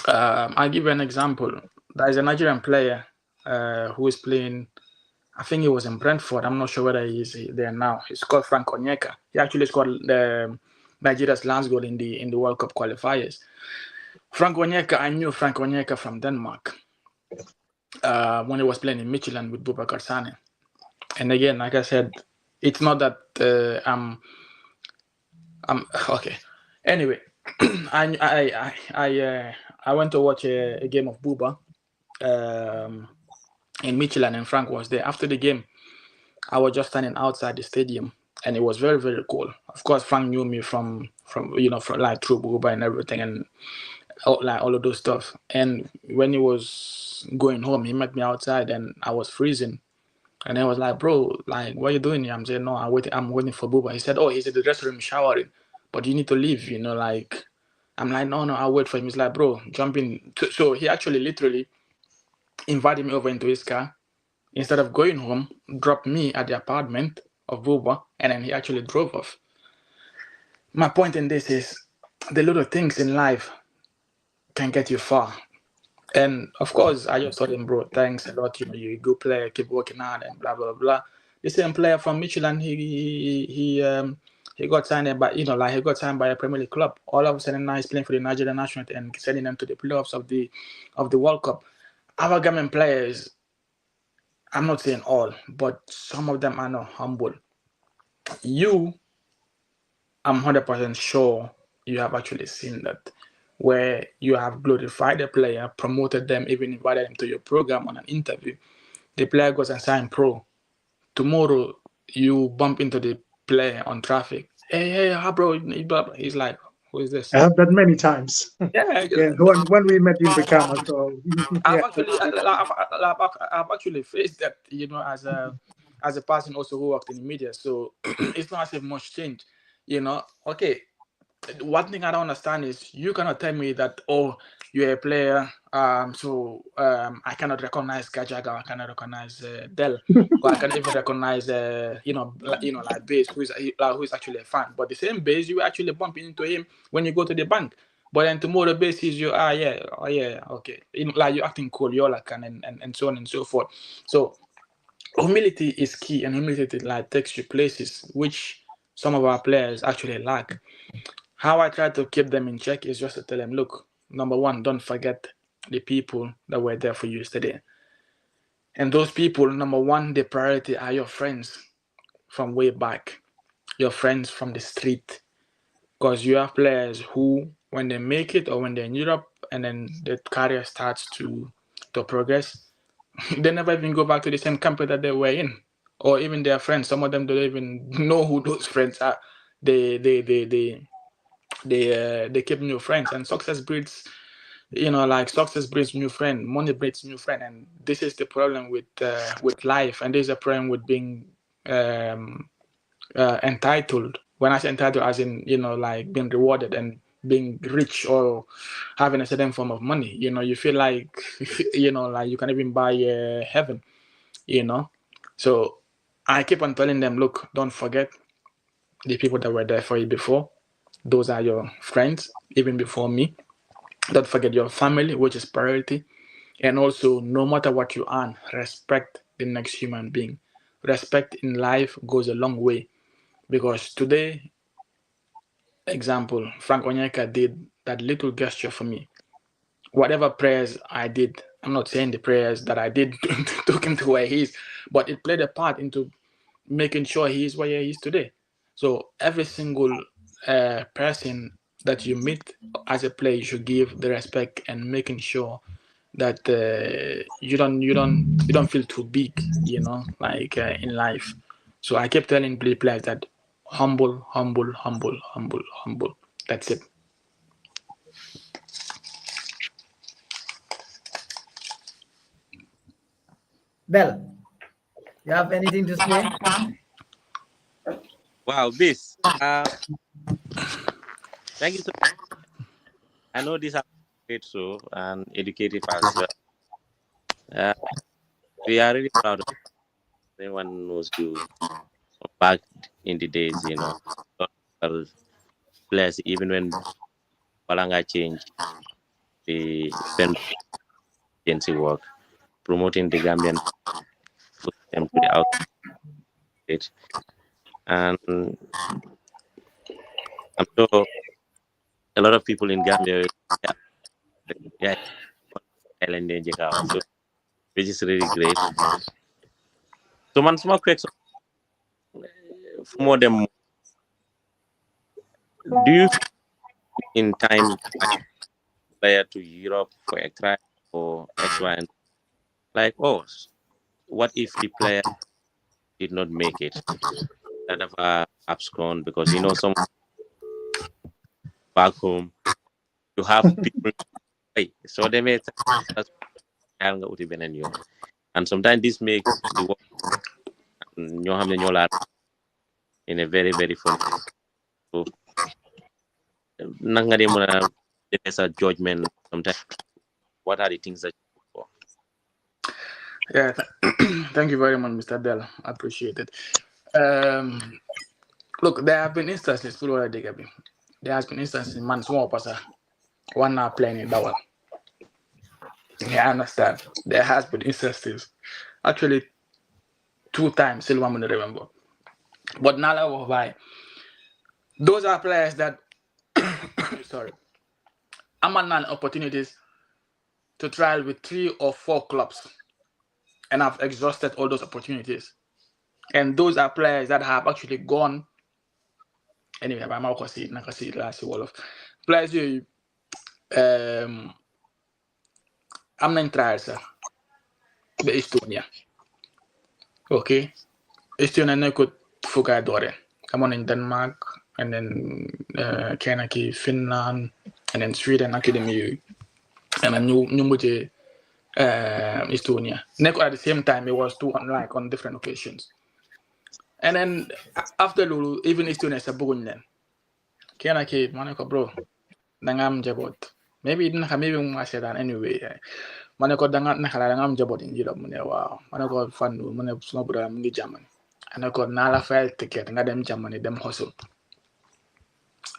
I'll give you an example. There is a Nigerian player who is playing. I think he was in Brentford. I'm not sure whether he's there now. He's called Frank Onyeka. He actually scored Nigeria's last goal in the World Cup qualifiers. Frank Onyeka, I knew Frank Onyeka from Denmark when he was playing in Michelin with Boubacar Sane. And again, like I said, it's not that I'm okay. Anyway, I went to watch a game of Bouba in Michelin, and Frank was there. After the game, I was just standing outside the stadium, and it was very, very cool. Of course, Frank knew me from like through Bouba and everything, and like all of those stuff. And when he was going home, he met me outside, and I was freezing. And I was like, bro, like, what are you doing here? I'm saying, no, I'm waiting for Bouba. He said, oh, he's in the dressing room showering, but you need to leave, like, I'm like, no, I'll wait for him. He's like, bro, jump in. So he actually literally invited me over into his car. Instead of going home, dropped me at the apartment of Bouba, and then he actually drove off. My point in this is the little things in life can get you far. And of course, I just told him, bro, thanks a lot. You're a good player, keep working hard, and blah blah blah. The same player from Michelin, he got signed by he got signed by a Premier League club. All of a sudden, now he's playing for the Nigerian national team and sending them to the playoffs of the World Cup. Our Gambian players, I'm not saying all, but some of them are not humble. I'm 100% sure you have actually seen that, where you have glorified the player, promoted them, even invited them to your program on an interview. The player goes and signs pro. Tomorrow, you bump into the player on traffic. Hey, bro. He's like, who is this? I have that many times. Yeah. Yeah, when we met in Brikama. So I've actually faced that, as a person also who worked in the media. So it's not as if much change, Okay. One thing I don't understand is you cannot tell me that, oh, you're a player, so I cannot recognize Gajaga, I cannot recognize Dell, or I can't even recognize like Base, who is actually a fan. But the same Base, you actually bump into him when you go to the bank. But then tomorrow Base sees you, okay, like you're acting cool, you're like and so on and so forth. So humility is key, and humility like takes you places which some of our players actually lack. How I try to keep them in check is just to tell them, look, number one, don't forget the people that were there for you yesterday. And those people, number one, the priority are your friends from way back, your friends from the street. Because you have players who, when they make it or when they're in Europe and then their career starts to progress, they never even go back to the same company that they were in. Or even their friends, some of them don't even know who those friends are. They keep new friends, and success breeds new friend, money breeds new friend. And this is the problem with life, and this is a problem with being entitled. When I say entitled, as in like being rewarded and being rich or having a certain form of money. You feel like like you can even buy heaven. So I keep on telling them, look, don't forget the people that were there for you before. Those are your friends, even before me. Don't forget your family, which is priority. And also, no matter what you earn, respect the next human being. Respect in life goes a long way. Because today, example, Frank Onyeka did that little gesture for me. Whatever prayers I did, I'm not saying the prayers that I did took him to where he is, but it played a part into making sure he is where he is today. So every single person that you meet as a player, you should give the respect and making sure that you don't feel too big, like in life. So I kept telling players that humble. That's it. Bell, you have anything to say? Wow, this. Thank you so much. I know these are great show and educative as well. We are really proud of anyone knows you back in the days, well, players, even when Balanga changed, they spent agency work promoting the Gambian them to the outside. And I'm sure a lot of people in Gambia, yeah, Island in Jakawa, so which is really great. So, man, small question for more them. Do you in time player to Europe for a try or X, Y, and like, oh, what if the player did not make it? That have abscond because some back home you have people. So they may and sometimes this makes the work in a very, very funny. So there's a judgment sometimes. What are the things that you look for? Yeah, thank you very much, Mr. Dell. I appreciate it. Look, there have been instances, there has been instances, man, small person, one now playing in Dawal. Yeah, I understand. There has been instances. Actually, 2 times, still one minute remember. But now why? Those are players that sorry. I'm on opportunities to trial with 3 or 4 clubs. And I've exhausted all those opportunities. And those are players that have actually gone. Anyway, I'm not going to see last wall of players who I'm not trial, sir. The Estonia. Okay. Estonia could forget Dore. I'm on in Denmark and then Canada, Finland, and then Sweden Academy. And then new Estonia. Neko at the same time, it was 2 on different occasions. And then after Lulu, even Estonia is a Burundian. Kenaki, Manako bro, Dangam Jabot. Maybe I said that anyway. Manako Dangam Jabot in Europe. Wow, Manako fun, Manako Snobra, Mungi German. And I got Nala file ticket and got them Germany, them hustle.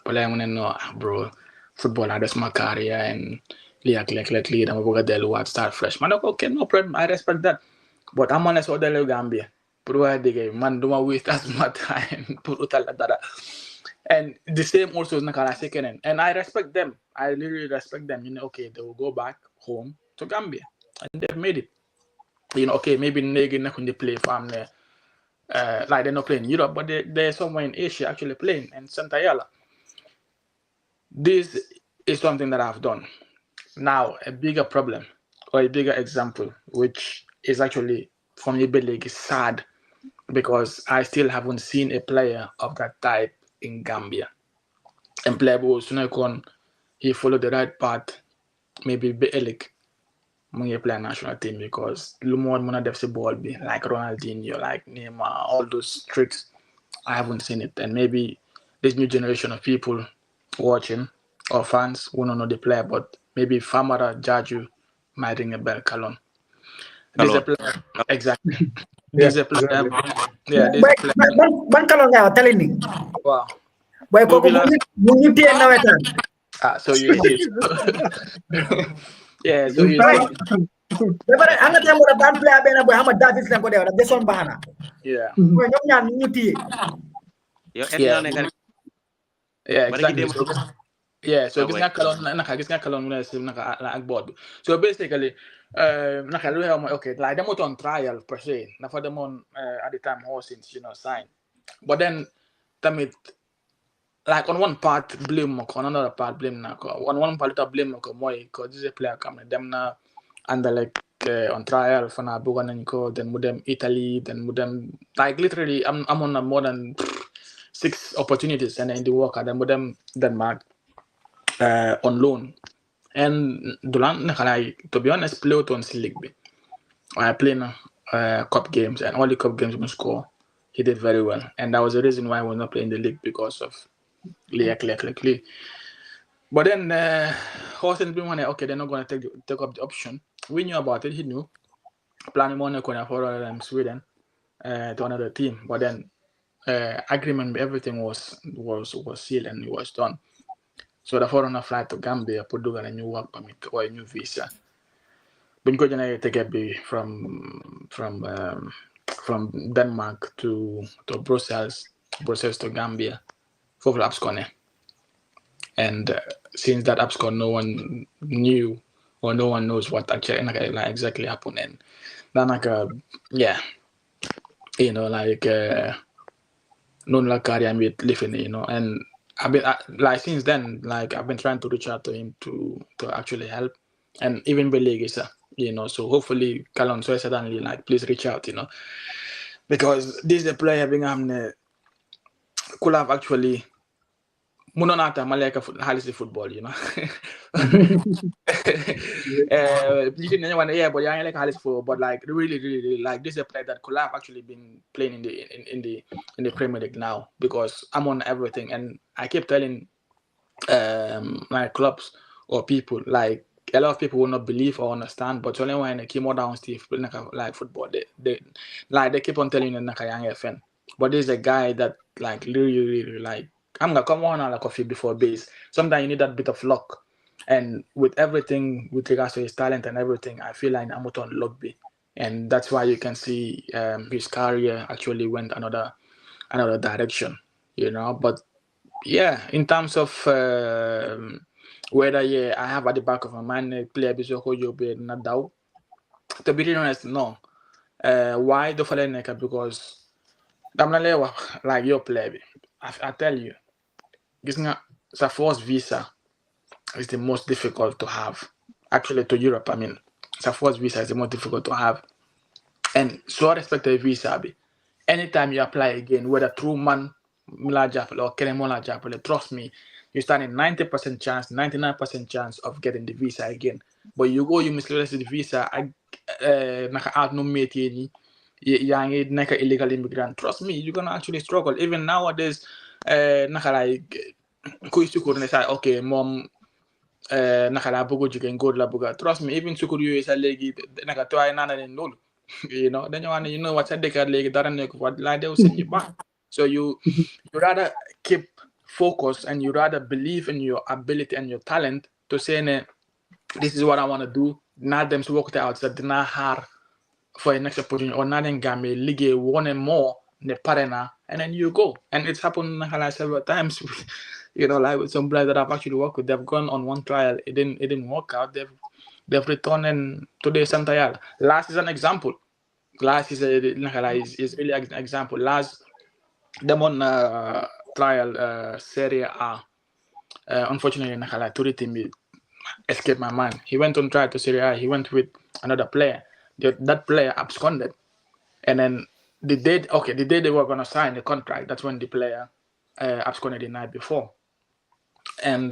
But I want to know, bro, football, that's my career and. Like lead and we got start fresh. Man, okay, no problem. I respect that. But I'm honest with the Gambia. Man, don't waste as much time. And the same also is Nakala second. And I respect them. I really respect them. Okay, they will go back home to Gambia. And they've made it. Okay, maybe they play from there. Like they're not playing in Europe, but they're somewhere in Asia actually playing in Santa Yala. This is something that I've done. Now, a bigger problem or a bigger example, which is actually for me, League is sad because I still haven't seen a player of that type in Gambia. And player Sunekon, he followed the right path, maybe Belik, when you play national team because Lumon Mona Defse ball be like Ronaldinho, like Neymar, all those tricks. I haven't seen it. And maybe this new generation of people watching or fans who don't know the player, but maybe Famara Jaju might ring a bell. Kalon. This is a player. Exactly. This is a player. Exactly. Yeah, this is a player. Ban Kalon nga telling me. Wow. Boy, koko muni tiyan na wetan. So you see. Yeah, so you see. But I'm not going to ban player ben boy hama Davis lang ko dewa. Deson bahana. Yeah. Boy, ñom ñaan ñu tiye. Yeah, exactly. So gis nga kalon naka ak board. So basically naka lu mo okay, like them on trial per se. Na for them on at the time since sign. But then tamit like on one part blame on another part blame na ko. On one part blame ko moy ko this player come them na and like on trial for na bugan ko then mudem Italy then mudem like literally I'm on more than 6 opportunities and in the work and then mudem Denmark on loan. And Dulan, to be honest, play on league. I played cup games, and all the cup games we score, he did very well. And that was the reason why I was not playing the league, because of Lee. But then Horton being one, okay, they're not going to take up the option. We knew about it. He knew. Planning money for Sweden to another team. But then agreement, everything was sealed and it was done. So the foreigner flight to Gambia, put a new work permit or a new visa. But you could take a from Denmark to Brussels to Gambia for ABSCON. And since that ABSCON, no one knew or no one knows what actually exactly happened. And then I'm living, and I've been since then, I've been trying to reach out to him to actually help, and even Belegisa, so hopefully Kalon so suddenly please reach out, because this is a player being could have actually Munonata Maleka Halisi football, You can anyone but I like Halisi football, but really this is a player that could have actually been playing in the Premier League now, because I'm on everything, and I keep telling my clubs or people, a lot of people will not believe or understand, but only when they keep more down Steve like football, they keep on telling you Nakayang FN. But there's a guy that really I'm gonna come on a coffee before base. Sometimes you need that bit of luck. And with everything with regards to his talent and everything, I feel like I'm on Logby. And that's why you can see his career actually went another direction, But yeah, in terms of whether I have at the back of my mind player Bisoko Yobe Nadao. To be honest, no. Why the Faleneka? Because like your player. I tell you, the first visa is the most difficult to have. Actually, to Europe, the first visa is the most difficult to have. And so I respect the visa. Anytime you apply again, whether through Man Mila Japel or Keremola Japel, trust me, you stand in 90% chance, 99% chance of getting the visa again. But you mislead the visa, out no mate young illegal immigrant. Trust me, you're gonna actually struggle. Even nowadays, okay, mom, trust me, even sukuru you is a legi try nul. Then you know what's a decade leg what they will send you back. So you rather keep focused, and you rather believe in your ability and your talent to say this is what I want to do. Not them to work it out that not hard for a next opportunity, or not in Gambia league one and more the partner, and then you go. And it's happened several times. With some players that I've actually worked with, they've gone on one trial, it didn't work out. They've returned and today Santayal. Last is an example. Last is really an example. Last them on trial Serie A. Unfortunately, Turi team escaped my mind. He went on trial to Serie A. He went with another player. That player absconded, and then the day they were gonna sign the contract, that's when the player absconded the night before. And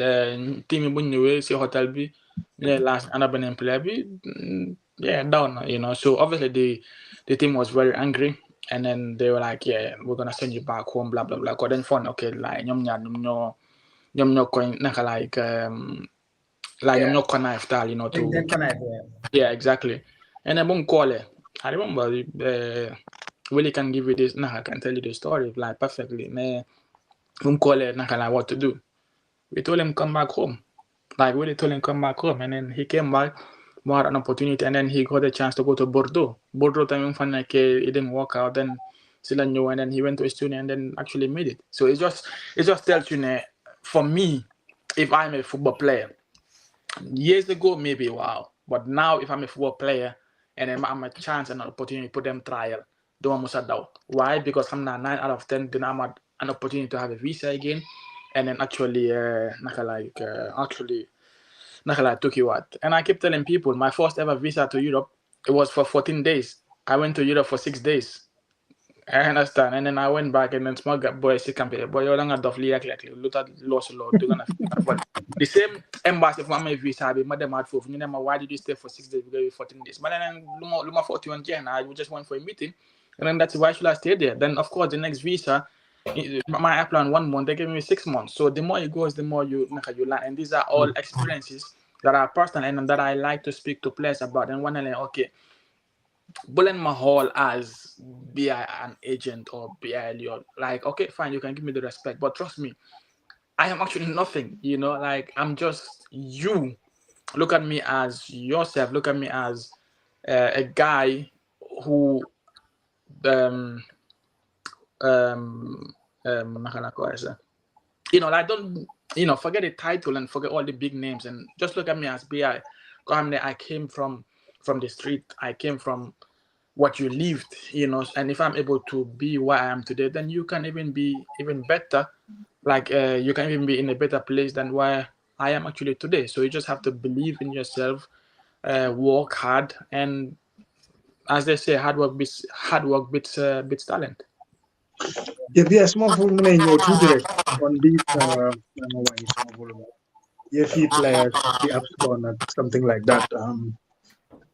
team when see hotel be last another player be down, So obviously the team was very angry, and then they were like, yeah, we're gonna send you back home, blah blah blah. Then fun, okay, no coin no knife style, yeah, exactly. And then call it. I remember Willie can give you this. I can tell you the story perfectly. Call it. What to do. We told him come back home. Willie told him come back home, and then he came back, more an opportunity, and then he got a chance to go to Bordeaux. Bordeaux time it didn't work out. Then Silanyo, and then he went to Estonia and then actually made it. So it just tells you, for me, if I'm a football player, years ago maybe wow, but now if I'm a football player and I'm a chance and an opportunity to put them trial, don't must doubt. Why? Because I'm not 9 out of 10. Then I'm an opportunity to have a visa again, and then actually took you out. And I keep telling people my first ever visa to Europe, it was for 14 days. I went to Europe for 6 days. I understand. And then I went back and then small boy she campaign. Boy, you're not enough like look at lost a lot. They're gonna but the same embassy for my visa, be madam had for you know why did you stay for 6 days because you 14 days? But then Luma 41 Jan, I just went for a meeting. And then that's why should I stay there? Then of course the next visa my plan 1 month, they gave me 6 months. So the more it goes, the more you learn. And these are all experiences that are personal and that I like to speak to players about. And when I like, okay, Bullen Mahal as be an agent or be like, okay, fine, you can give me the respect, but trust me, I am actually nothing, like I'm just you. Look at me as yourself, look at me as a guy who like don't forget the title and forget all the big names and just look at me as BI. I came from the street, I came from what you lived, and if I'm able to be where I am today, then you can even be even better. Like you can even be in a better place than where I am actually today. So you just have to believe in yourself, work hard, and as they say, hard work beats talent. Yeah, small volume in your two direct on these small volume. Yeah, few players, the AFCON and something like that.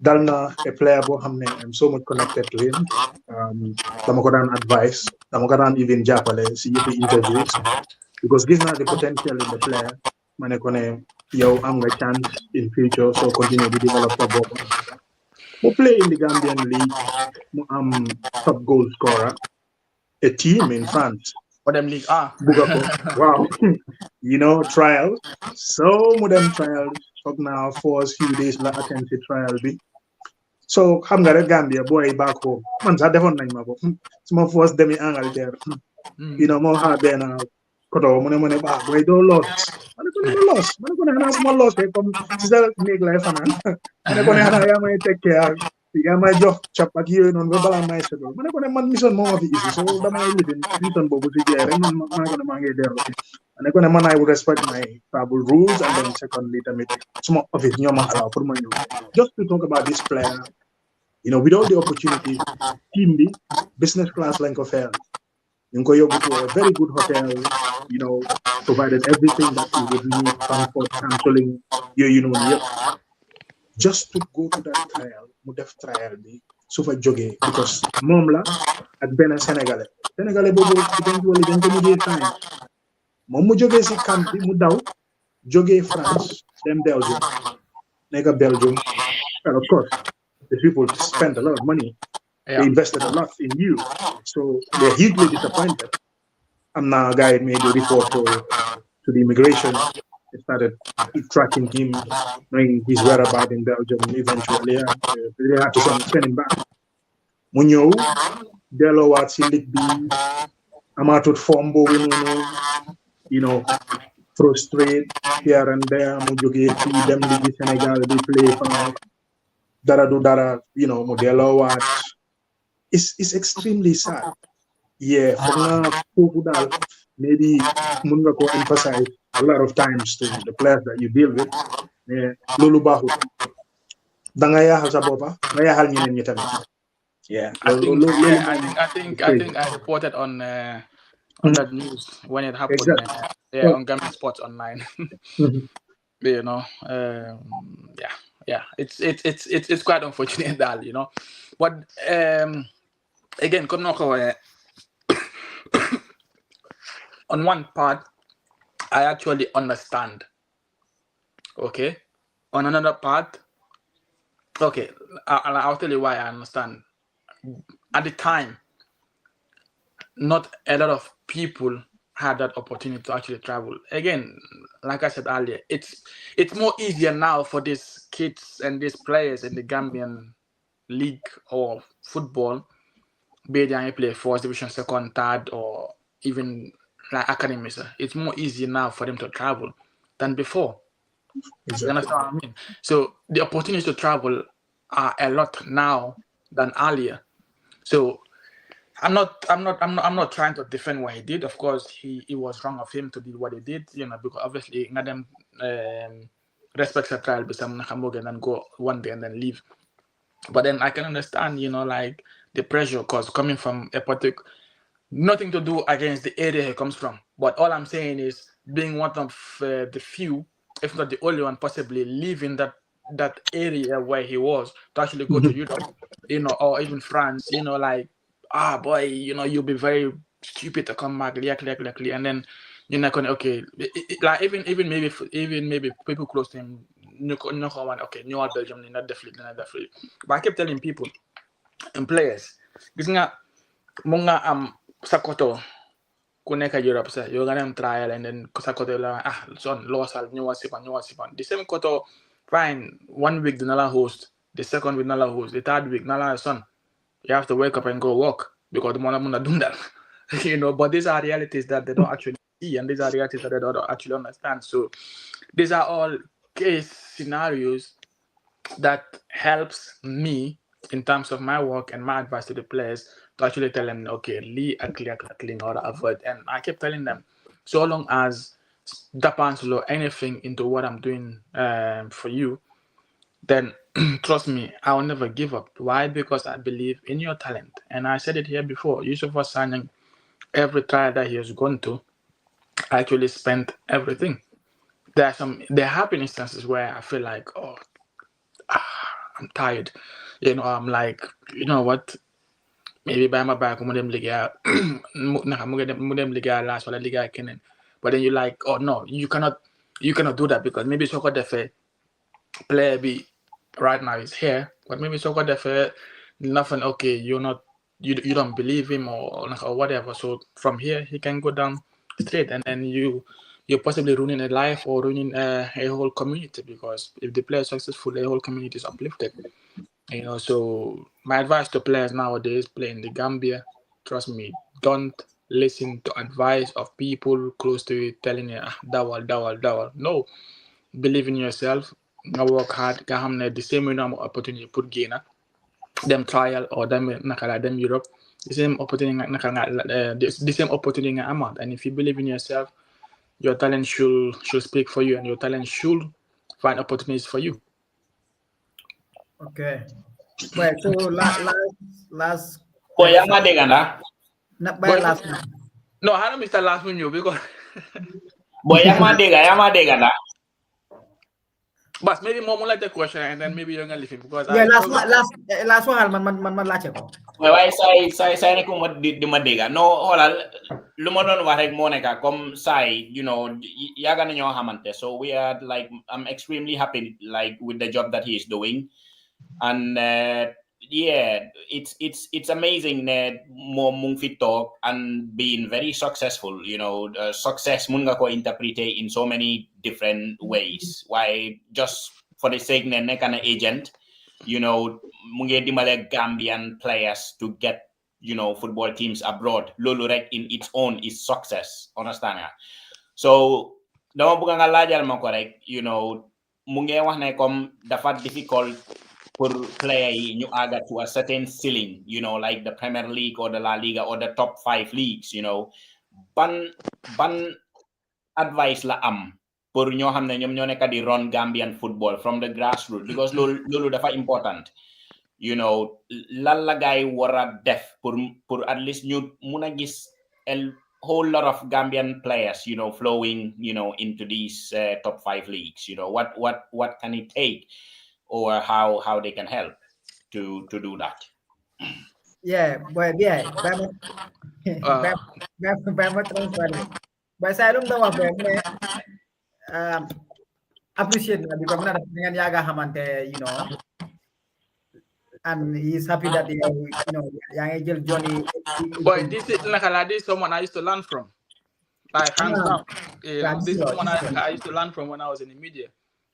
Dalna, a player I'm so much connected to him. Damakodan advice, Damakodan even Japale, see if he interviews. Because given the potential in the player, Manekone, I'm a chance in future, so continue to develop the ball. Who play in the Gambian league, top goal scorer, a team in France. For them league, wow, trials. So modern trials. Talk now for a few days la attend the trial be. So xam nga rek Gambia boy back home. Man sa defon nañ ma ko. Suma force demi Angleterre. Mo ha ben koto mo ne ba boy do lost. Mané ko ne lost. Mané ko ne na suma lost e comme ci sa nek lay fanan. Mané ko ne hana ya may take care. Ya may jox chap ak yoy non ba bala may sédol. Mané ko ne man mission mo ma fi ici. So damay living mission bobu ci jey rek man ma ko ne ma ngay delu. Mané ko ne man I would respect my travel rules and then secondly tamit suma office ñoma allow pour ma ñew. Just to talk about this player. With all the opportunities, team B, business class like affair. You go to a very good hotel, provided everything that you would need, transport, cancelling, just to go to that trial, mudef trial be, so for jogging, because momla at Bena Senegalese bobo eventually then come with time. Mom mu joggé si camp bi mu daw joggé France, then Belgium. Nega Belgium. And of course, the people spent a lot of money. Yeah. They invested a lot in you. So they're hugely disappointed. I'm now a guy made a report to the immigration. They started tracking him, knowing his whereabouts in Belgium. Eventually, they had to send him back. Munyo, Delo Watsi Ligby, Amatot Fombo, frustrate here and there. Mujoge, them Ligi Senegal, they play for Dara, Modelo watch. It's extremely sad. Yeah, maybe Munga emphasize a lot of times to the players that you deal with. Yeah, Lulu Bahu. Dangaya Hasaboba, Maya Halmin and Yeah, I think I reported on that news when it happened. Exactly. On Gaming Sports Online. It's quite unfortunate that but again on one part I actually understand, okay, on another part, okay, I'll tell you why I understand. At the time, not a lot of people had that opportunity to actually travel. Again, like I said earlier, it's more easier now for these kids and these players in the Gambian league or football, be they play first division, second, third, or even like academies. It's more easy now for them to travel than before. Exactly. You understand what I mean? So the opportunities to travel are a lot now than earlier. So I'm not trying to defend what he did. Of course, he was wrong of him to do what he did, because obviously them respects a trial, but some and then go one day and then leave. But then I can understand, like the pressure, because coming from a particular, nothing to do against the area he comes from. But all I'm saying is being one of the few, if not the only one, possibly leaving that area where he was to actually go to Europe, or even France, like, boy, you'll be very stupid to come back, and then you're not gonna, okay, like even maybe people close to him, okay, New Belgium, not definitely. But I kept telling people and players, gis nga munga sakoto ku nekk Europe sa you're gonna trial and then sakoto la son losal ñëwa sipan the same koto fine 1 week dina la host, the second week dina la host, the third week dina la son you have to wake up and go walk because mona dundal but these are realities that they don't actually see, and these are realities that they don't actually understand. So these are all case scenarios that helps me in terms of my work and my advice to the players to actually tell them, okay, Lee clean or avoid. And I kept telling them, so long as Dapanslo anything into what I'm doing for you, then trust me, I will never give up. Why? Because I believe in your talent. And I said it here before, Yusuf was signing every trial that he has gone to, I actually spent everything. There have been instances where I feel like, I'm tired. I'm like, you know what? Maybe by my back, I'm liga last or liga kennen. But then you're like, oh no, you cannot do that because maybe so got the player be right now is here, but maybe so got the nothing. Okay, you don't believe him or whatever. So from here he can go down straight, and then you're possibly ruining a life or ruining a whole community, because if the player is successful, the whole community is uplifted. So my advice to players nowadays playing the Gambia, trust me, don't listen to advice of people close to you telling you dawal. No, believe in yourself, work hard, the same way opportunity put gain them trial or them Europe, the same opportunity the same opportunity amount. And if you believe in yourself, your talent should speak for you, and your talent should find opportunities for you. Okay. Well, so last Boy, yang ada kan dah? last one. No, I don't miss the last one, because Boy, yang ada kan dah? But maybe more like the question, and then maybe you're gonna leave him because last one man lache ko. Well, saya ni kung di madega. No, hola, lumodon warek moneka kom sai, yaga na nyo hamante. So we are like, I'm extremely happy like with the job that he is doing, and it's amazing that mo mung fit talk and being very successful. Success munga ko interprete in so many different ways. Why just for the sake na nekana agent, mungi dimale Gambian players to get football teams abroad. Lolo rek in its own is success. Understand nga? So dama buga nga lajal mo correct. Mungi wax na kom dafa difficult for player you aga to a certain ceiling, like the Premier League or the La Liga or the top 5 leagues, ban advice la am pour ñoo xamne ñom ñoo nekk di run Gambian football from the grassroots, because lolu dafa important. Lan la gaay wara def pour at least ñu mëna gis a whole lot of Gambian players, flowing, into these top 5 leagues. What can it take, or how they can help to do that? Yeah, but saya dong tahu appreciate because mana dengan yaga hamante, and he's happy that yang Angel Johnny. Boy, this is someone I used to learn from. Like hands down. This is someone I used to learn from when I was in the media.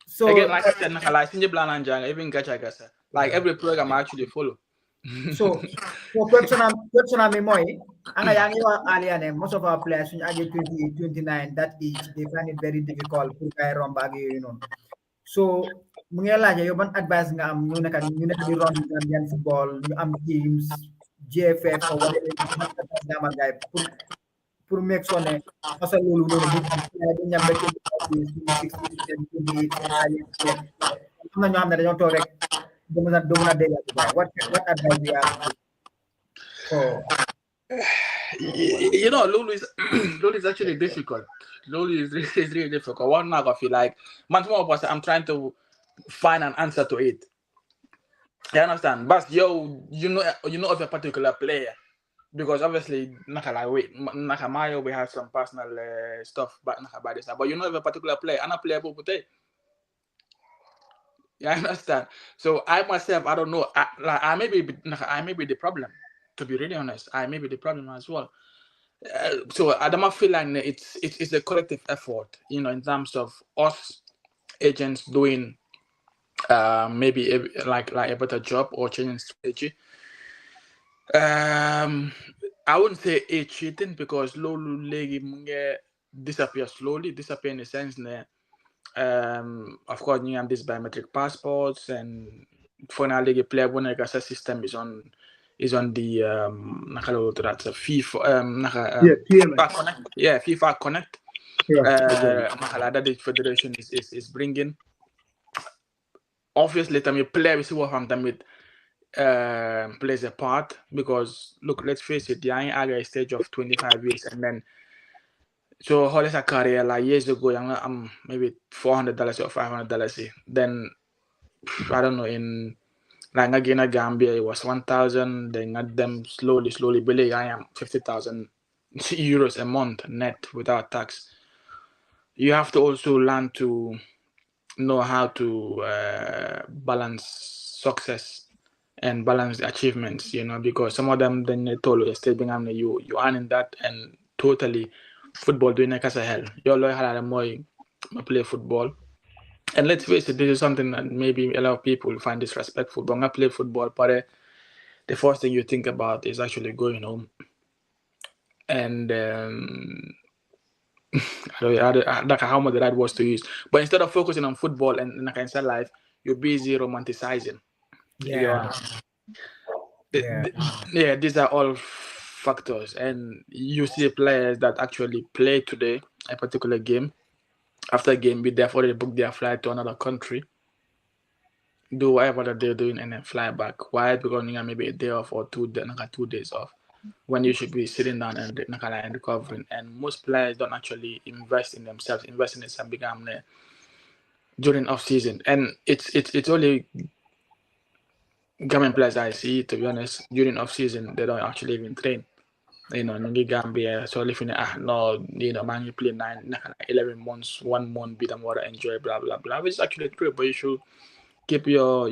So again, like I said, even Gachagasa. Like every program I actually follow. So question I'm moy, anga yang iwa aliane, most of our players in age 20, 29, that age, they find it very difficult to kay rombagi, So mungela yo ban advice nga am ñu nekk di run Gambian football, ñu am teams, GFF or whatever nga guy pour make sure ne parce que lolu nonu bu ñam ba ci 16 am na ñoo xam ne dañoo toog rek do mëna dégg what advice you have? Oh. You know, Lulu is Lulu is actually difficult. Lulu is really difficult. One now I feel like much more of us I'm trying to find an answer to it. You understand? But you know of a particular player. Because obviously, Naka Mayo, we have some personal stuff but you know of a particular player, and a player who put it. You understand? So I myself, I don't know. I may be the problem. To be really honest, I may be the problem as well. So I don't feel like it's a collective effort, you know, in terms of us agents doing maybe like a better job or changing strategy. I wouldn't say a cheating because Lolu Legi Munge disappear in the sense that of course you have these biometric passports and for now Legi player when the system is on the that's a FIFA TMS. Connect. Yeah, FIFA Connect. That the federation is bringing. Obviously, time you play we see what I'm with plays a part because look, let's face it, the young a stage of 25 years and then so how is a career like years ago I'm maybe $400 or $500 then I don't know in like again Gambia it was 1,000 then at them slowly believe I am 50,000 euros a month net without tax. You have to also learn to know how to balance success and balance the achievements, you know, because some of them then they told you still being you earning that and totally football doing like as a hell. Your lawyer had more play football. And let's face it, this is something that maybe a lot of people find disrespectful. But when I play football, but the first thing you think about is actually going home. And I don't know how much that was to use. But instead of focusing on football and like inside life, you're busy romanticizing. Yeah. These are all factors, and you see players that actually play today a particular game. After game, be therefore they book their flight to another country, do whatever that they're doing, and then fly back. Why? Because you maybe a day off or 2 days off, when you should be sitting down and recovering. And most players don't actually invest in themselves, invest in some big during off season, and it's only government players I see, to be honest, during off season they don't actually even train. You know, in Gambia, so if no, you know, man, you play 11 months, 1 month, beat them water, enjoy, blah blah blah. Which is actually true, but you should keep your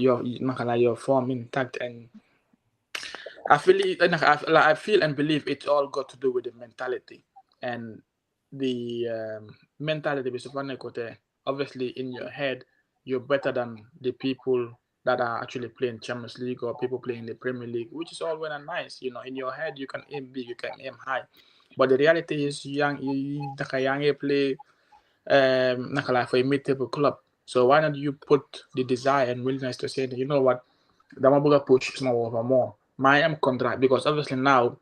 form intact. And I feel and believe it's all got to do with the mentality and the mentality. Obviously, in your head, you're better than the people that are actually playing Champions League or people playing the Premier League, which is all well and nice. You know, in your head, you can aim big, you can aim high. But the reality is, you play for a mid-table club. So why not you put the desire and willingness to say, you know what, the Mabuga push is more over more. My contract, because obviously now,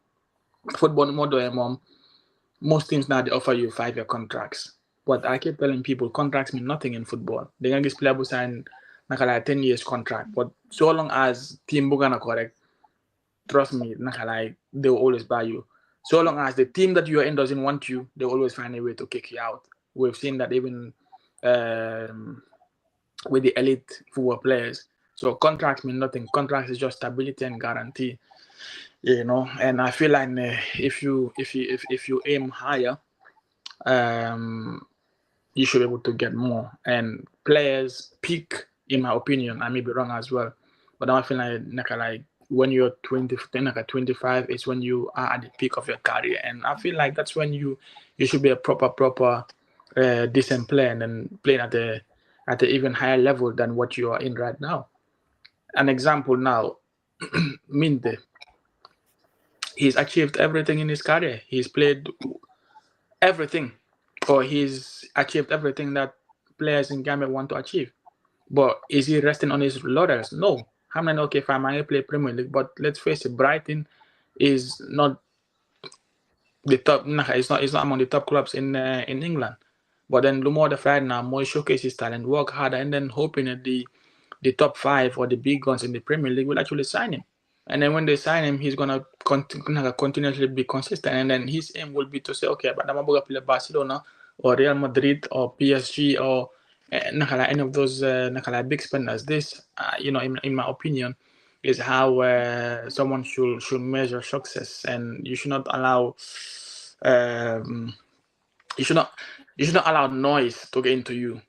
football model, most teams now they offer you 5-year contracts. But I keep telling people contracts mean nothing in football. The youngest player will sign a 10 years contract. But so long as team Bugana correct, trust me, they will always buy you. So long as the team that you are in doesn't want you, they always find a way to kick you out. We've seen that even with the elite football players. So contracts mean nothing. Contracts is just stability and guarantee. You know, and I feel like if you aim higher, you should be able to get more. And players peak, in my opinion, I may be wrong as well, but I feel like when you're 25 is when you are at the peak of your career, and I feel like that's when you should be a proper decent player and then playing at an even higher level than what you are in right now. An example now, Minte. He's achieved everything in his career. He's played everything, or he's achieved everything that players in Gambia want to achieve. But is he resting on his laurels? No. How many fine, I play Premier League, but let's face it, Brighton is not the top. It's not among the top clubs in England. But then Lumor the Friday now more showcase his talent, work harder, and then hoping that the top 5 or the big guns in the Premier League will actually sign him. And then when they sign him, he's gonna continuously be consistent. And then his aim will be to say, okay, but I'm gonna play Barcelona or Real Madrid or PSG or any of those big spenders. This, in my opinion, is how someone should measure success, and you should not allow you should not allow noise to get into you,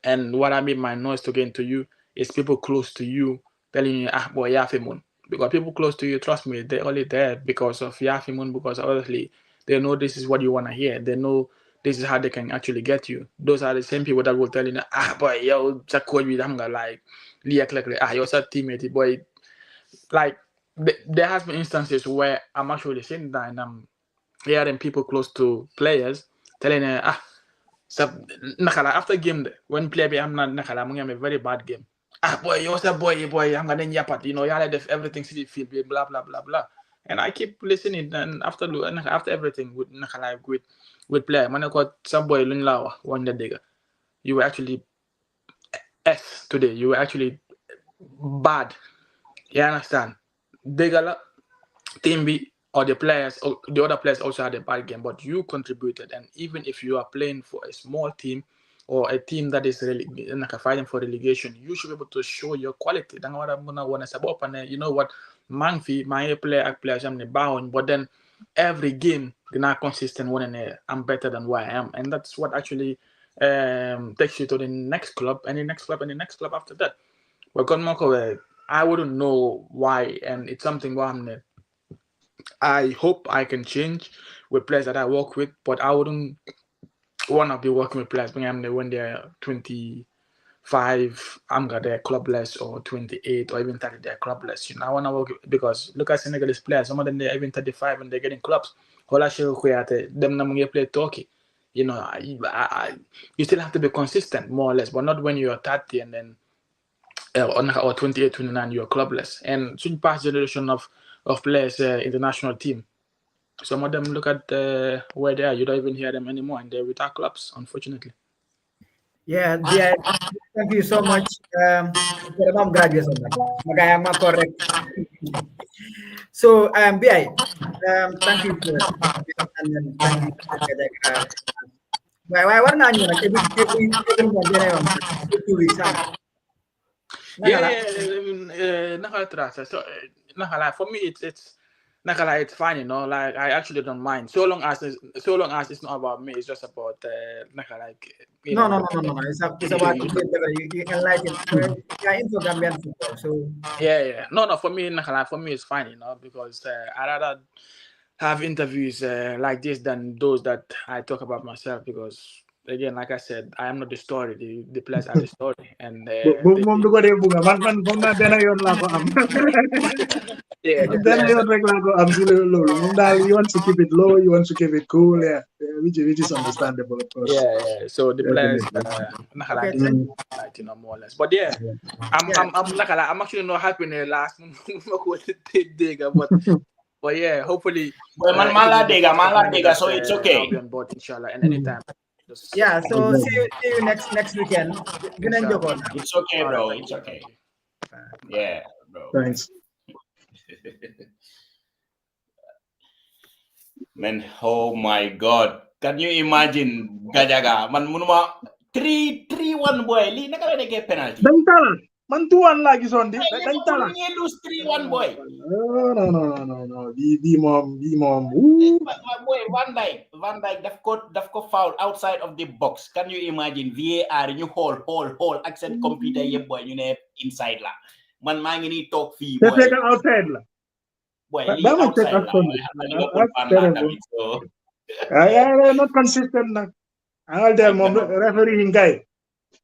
And what I mean by noise to get into you is people close to you telling you, boy, Yafimun. Because people close to you, trust me, they're only there because of Yafimun, because obviously they know this is what you want to hear. They know this is how they can actually get you. Those are the same people that will tell you, boy, yo, like, you're a teammate, boy. Like, there has been instances where I'm actually sitting there and I'm hearing people close to players telling after game when player be am na nakala mu ngi am a very bad game. Boy, you're a boy, I'm gonna yapat, y'all def everything city feel blah blah blah blah. And I keep listening, and after everything with nakala with player, man, I got some boy lun lawa one day. You were actually S today. You were actually bad. You understand? Degala team B or the other players also had a bad game, but you contributed. And even if you are playing for a small team or a team that is really fighting for relegation, you should be able to show your quality. You know what? Manfi, my player, but then every game, they're not consistent one and I'm better than where I am. And that's what actually takes you to the next club and the next club and the next club after that. But I wouldn't know why, and it's something where I hope I can change with players that I work with, but I wouldn't want to be working with players when they're 25, I'm got their clubless, or 28, or even 30, they're clubless. I want to work because look at Senegalese players. Some of them they're even 35 and they're getting clubs. Them play Turkey. You still have to be consistent, more or less, but not when you're 30 and then or 28, 29, you're clubless. And soon past generation of players, international team. Some of them look at where they are. You don't even hear them anymore, and they're with our clubs, unfortunately. Yeah, thank you so much. I'm graduate. I'm correct. So, BI, thank you for and then thank you. Why not you every month 2 weeks? For me, it's fine, like I actually don't mind so long as it's not about me. It's just about No. It's about you enlighten. You're into Gambian football, so yeah. No. For me, it's fine, because I rather have interviews like this than those that I talk about myself, because again, like I said, I am not the story. The players are the story, and Mom du ko dee bunga man foog naa benn yoon laa ko am. Benn yoon rek laa ko am si loolu moom daal you want to keep it low, you want to keep it cool, yeah, which is understandable, of course. Yeah. So the players, more or less. But yeah, I'm actually not happy in the last but yeah, hopefully. Mala dega, so it's okay. I'll be on board, inshallah, and anytime. Yeah, so see you next weekend. It's okay, bro. It's okay. Yeah, bro. Thanks. Man, oh my God. Can you imagine Gajaga? Man, munuma 3-1 boy. Li naka la neke penalty. Man 2-1 lagi sondi. Dañ tala. You lose 3-1 boy. No. Di mom. Boy, Van Dijk daf ko foul outside of the box. Can you imagine VAR ñu xool accent computer yeb boy ñu ne inside la. Man maa ngi ni toog fii boy. Te outside la. Boy, li outside la. Yeah, not consistent na. I'll tell mom referee guy.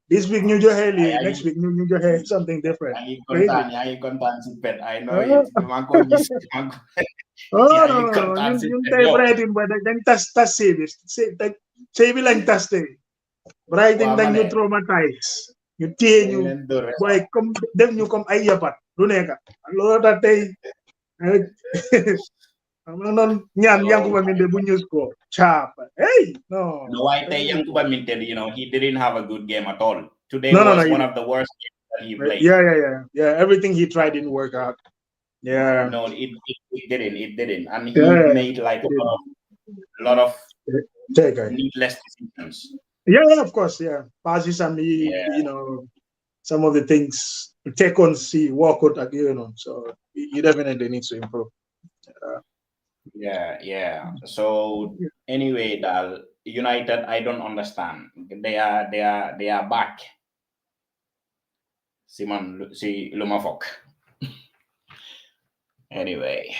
This week New Johe, next week New Johe, something different. Yang kontan si Pet. I know it. Mangko gis. Yung tayo Brighton ba dang tas save it. Save lang tas day. Brighton dang you traumatize. You tie you boy come dem you come ay yapat. Lu neka. Lo ta tay non ñaan Yankuba Minteh bu ñu score. Chap. Hey, no. No, I tell Yankuba Minteh, he didn't have a good game at all. Today was one of the worst games that he played. Yeah. Everything he tried didn't work out. Yeah. No, it didn't, and he Yeah. made like a lot of Take it. needless decisions. Yeah, of course. Yeah. Passes and Yeah. you know, some of the things take on see work out again, you know. So he definitely needs to improve. Yeah. So anyway, Dal United, I don't understand. They are back. Si Lumafok. Anyway.